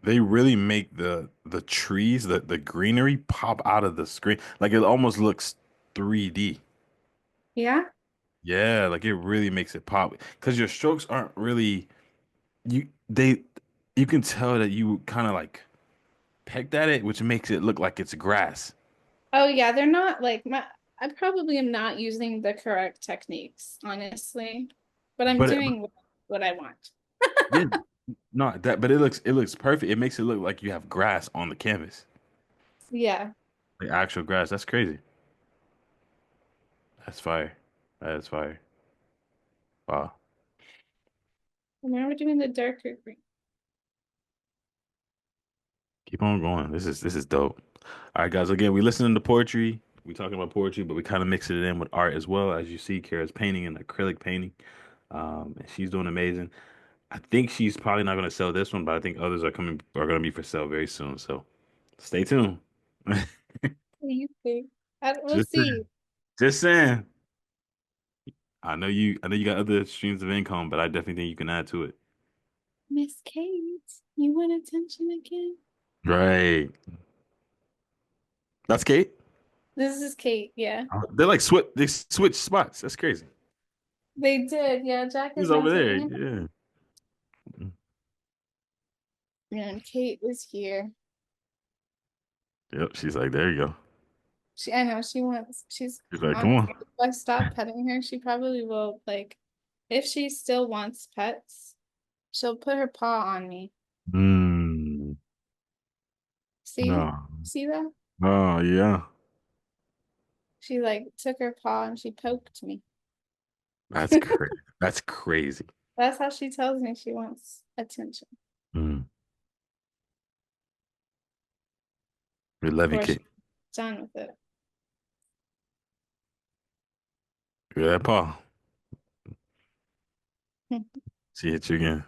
they really make the trees, the greenery pop out of the screen. Like it almost looks 3D. Yeah? Yeah, like it really makes it pop because your strokes aren't really you they you can tell that you kind of like pecked at it, which makes it look like it's grass. Oh yeah, they're not like my I probably am not using the correct techniques, honestly. But I'm But doing what I want. yeah, not that, but it looks perfect. It makes it look like you have grass on the canvas, Yeah. like actual grass. That's crazy. That's fire. That's fire. Wow. Remember doing the darker green. Keep on going. This is dope. All right, guys. Again, we listening to poetry. We talking about poetry, but we kind of mixing it in with art as well. As you see, Kara's painting an acrylic painting, and she's doing amazing. I think she's probably not going to sell this one, but I think others are going to be for sale very soon. So stay tuned. What do you think? We'll Just see. saying. Just saying. I know you got other streams of income, but I definitely think you can add to it. Miss Kate, you want attention again? Right. That's Kate. This is Kate, yeah. They switch spots. That's crazy. They did, yeah. Jack He's is over now there. taking it. Yeah. And Kate was here. Yep. She's like, there you go. I know she's She's like, come on. honestly, if I stop petting her, she probably will like if she still wants pets, she'll put her paw on me. Mm, See? no. See that? Oh yeah. She like took her paw and she poked me. That's crazy. That's crazy. That's how she tells me she wants attention. Mm. We love you, Or she's Kate. done with it. Look at that paw. She hit you again.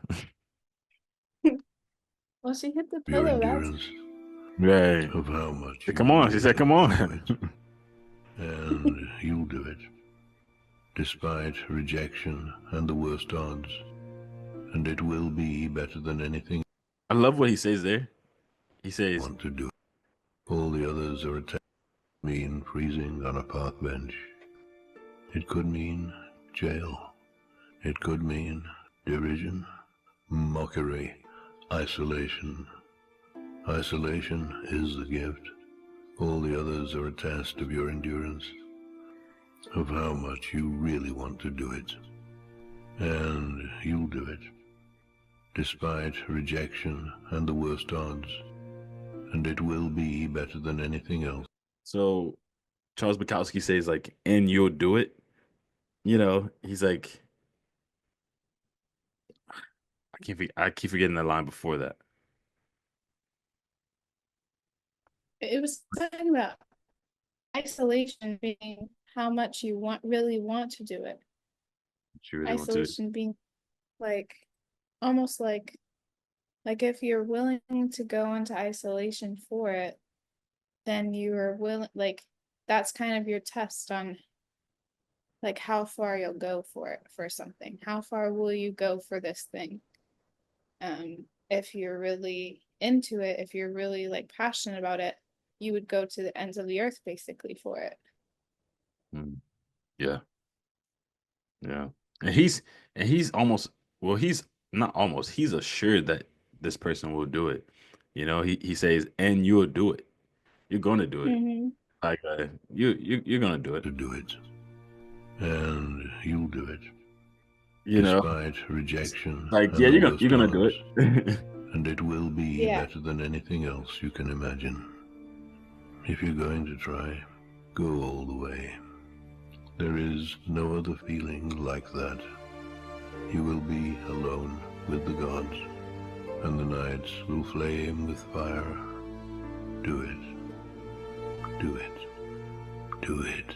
Well, she hit the Your pillow, that's endurance Right. of how much Said, you come on. She really said, come want to do on. it. And you'll do it, despite rejection and the worst odds. And it will be better than anything I love what he says there. He you says, want to do. All the others are attacking mean freezing on a park bench. It could mean jail. It could mean derision, mockery, isolation. Isolation is the gift. All the others are a test of your endurance, of how much you really want to do it. And you'll do it, despite rejection and the worst odds. And it will be better than anything else. so Charles Bukowski says, like, and you'll do it. He's like, I keep forgetting the line before that. it was talking about isolation being how much you really want to do it. She really wants to. Isolation being like almost like if you're willing to go into isolation for it, then you are willing like that's kind of your test on like how far you'll go for it for something. How far will you go for this thing? If you're really into it, if you're really like passionate about it, you would go to the ends of the earth basically for it. Yeah. Yeah. And he's almost, well, he's not almost, he's assured that this person will do it. He says, and you'll do it. You're gonna do it. Mm-hmm. Like you're gonna do it. To do it. And you'll do it. You know, Despite rejection like, and yeah, the you're gonna do worst it. and it will be Yeah. better than anything else you can imagine. If you're going to try, go all the way. There is no other feeling like that. You will be alone with the gods, and the nights will flame with fire. Do it. Do it. Do it.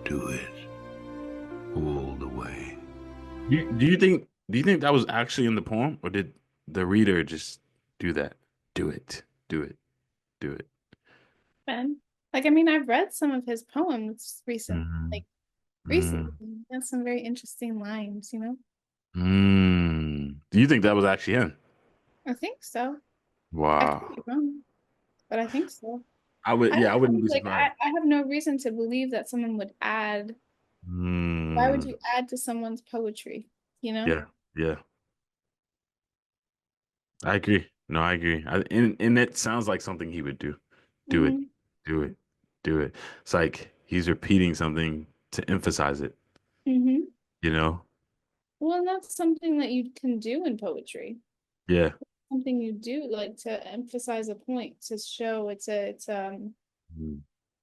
Do it. All the way. Do you think that was actually in the poem, or did the reader just do that? Do it. Do it. Do it. And like, I mean, I've read some of his poems Mhm. recently. He has some very interesting lines, Do you think that was actually him? I think so. I could Wow. be wrong, but I think so. I wouldn't be Like, surprised. I have no reason to believe that someone would add. Why would Mm. you add to someone's poetry? Yeah. Yeah. I agree. No, I agree. And it sounds like something he would do. Do it. Mm-hmm. Do it. Do it. It's like he's repeating something to emphasize it, Mm-hmm. you know? Well, and that's something that you can do in poetry. Yeah. Something you do, like, to emphasize a point, to show Mm.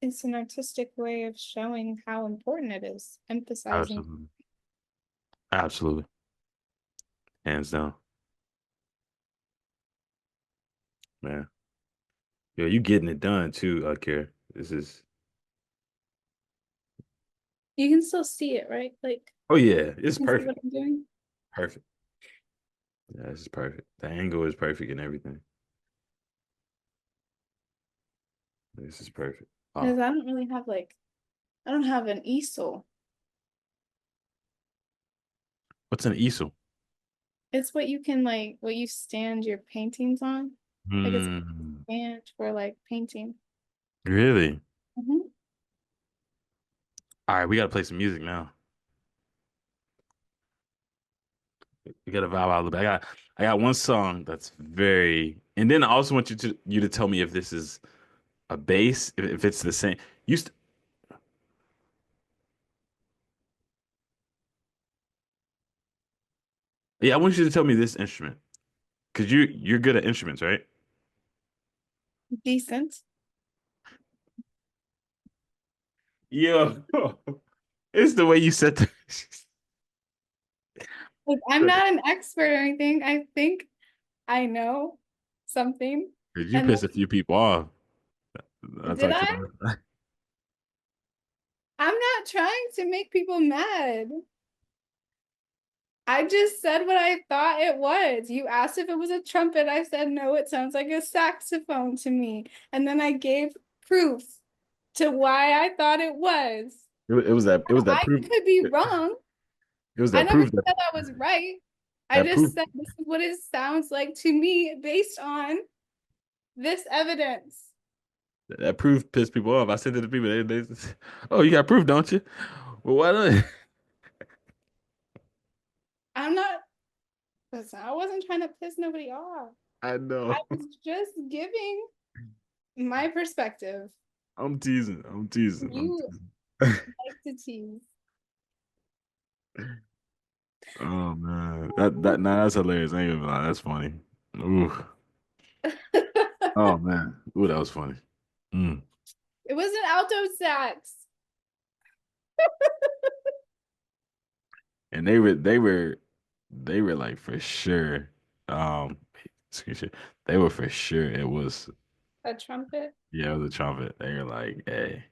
it's an artistic way of showing how important it is, emphasizing. Absolutely. Absolutely. Hands down. Man. Yo, you getting it done too, Kara. This is You can still see it, right? Like, Oh yeah, you it's can see perfect. what I'm doing. Perfect. Yeah, this is perfect. The angle is perfect and everything. This is perfect. Because Oh, I don't really have I don't have an easel. what's an easel? It's what you can what you stand your paintings on. Like, it's a Hmm. stand for painting. Really? Hmm. All right, we gotta play some music now. We gotta vibe out a little bit. I got one song that's very, and then I also want you to tell me if this is a bass, if it's the same. You st Yeah, I want you to tell me this instrument because you're good at instruments, right? Decent. Yeah, it's the way you said that. Like, I'm not an expert or anything. I think I know something. You And pissed a few people off. I did talked to I? them. I'm not trying to make people mad. I just said what I thought it was. You asked if it was a trumpet. I said, no, it sounds like a saxophone to me. And then I gave proof to why I thought it was. It was that I proof. could be It, wrong. it was I that never proof that said I was right. I that proof just said this is what it sounds like to me based on this evidence. that proof pissed people off. I said to the people, oh, you got proof, don't you? Well, why not? I'm not, listen, I wasn't trying to piss nobody off. I I know. was just giving my perspective. I'm teasing. I'm teasing. I'm You teasing. like to tease. Oh man, that's hilarious. I ain't gonna lie, that's funny. Ooh. Oh man. Ooh, that was funny. Mm. It was an alto sax. And they were like for sure. Um, excuse me, they were for sure. It was A trumpet. Yeah, it was a trumpet. They were like, hey.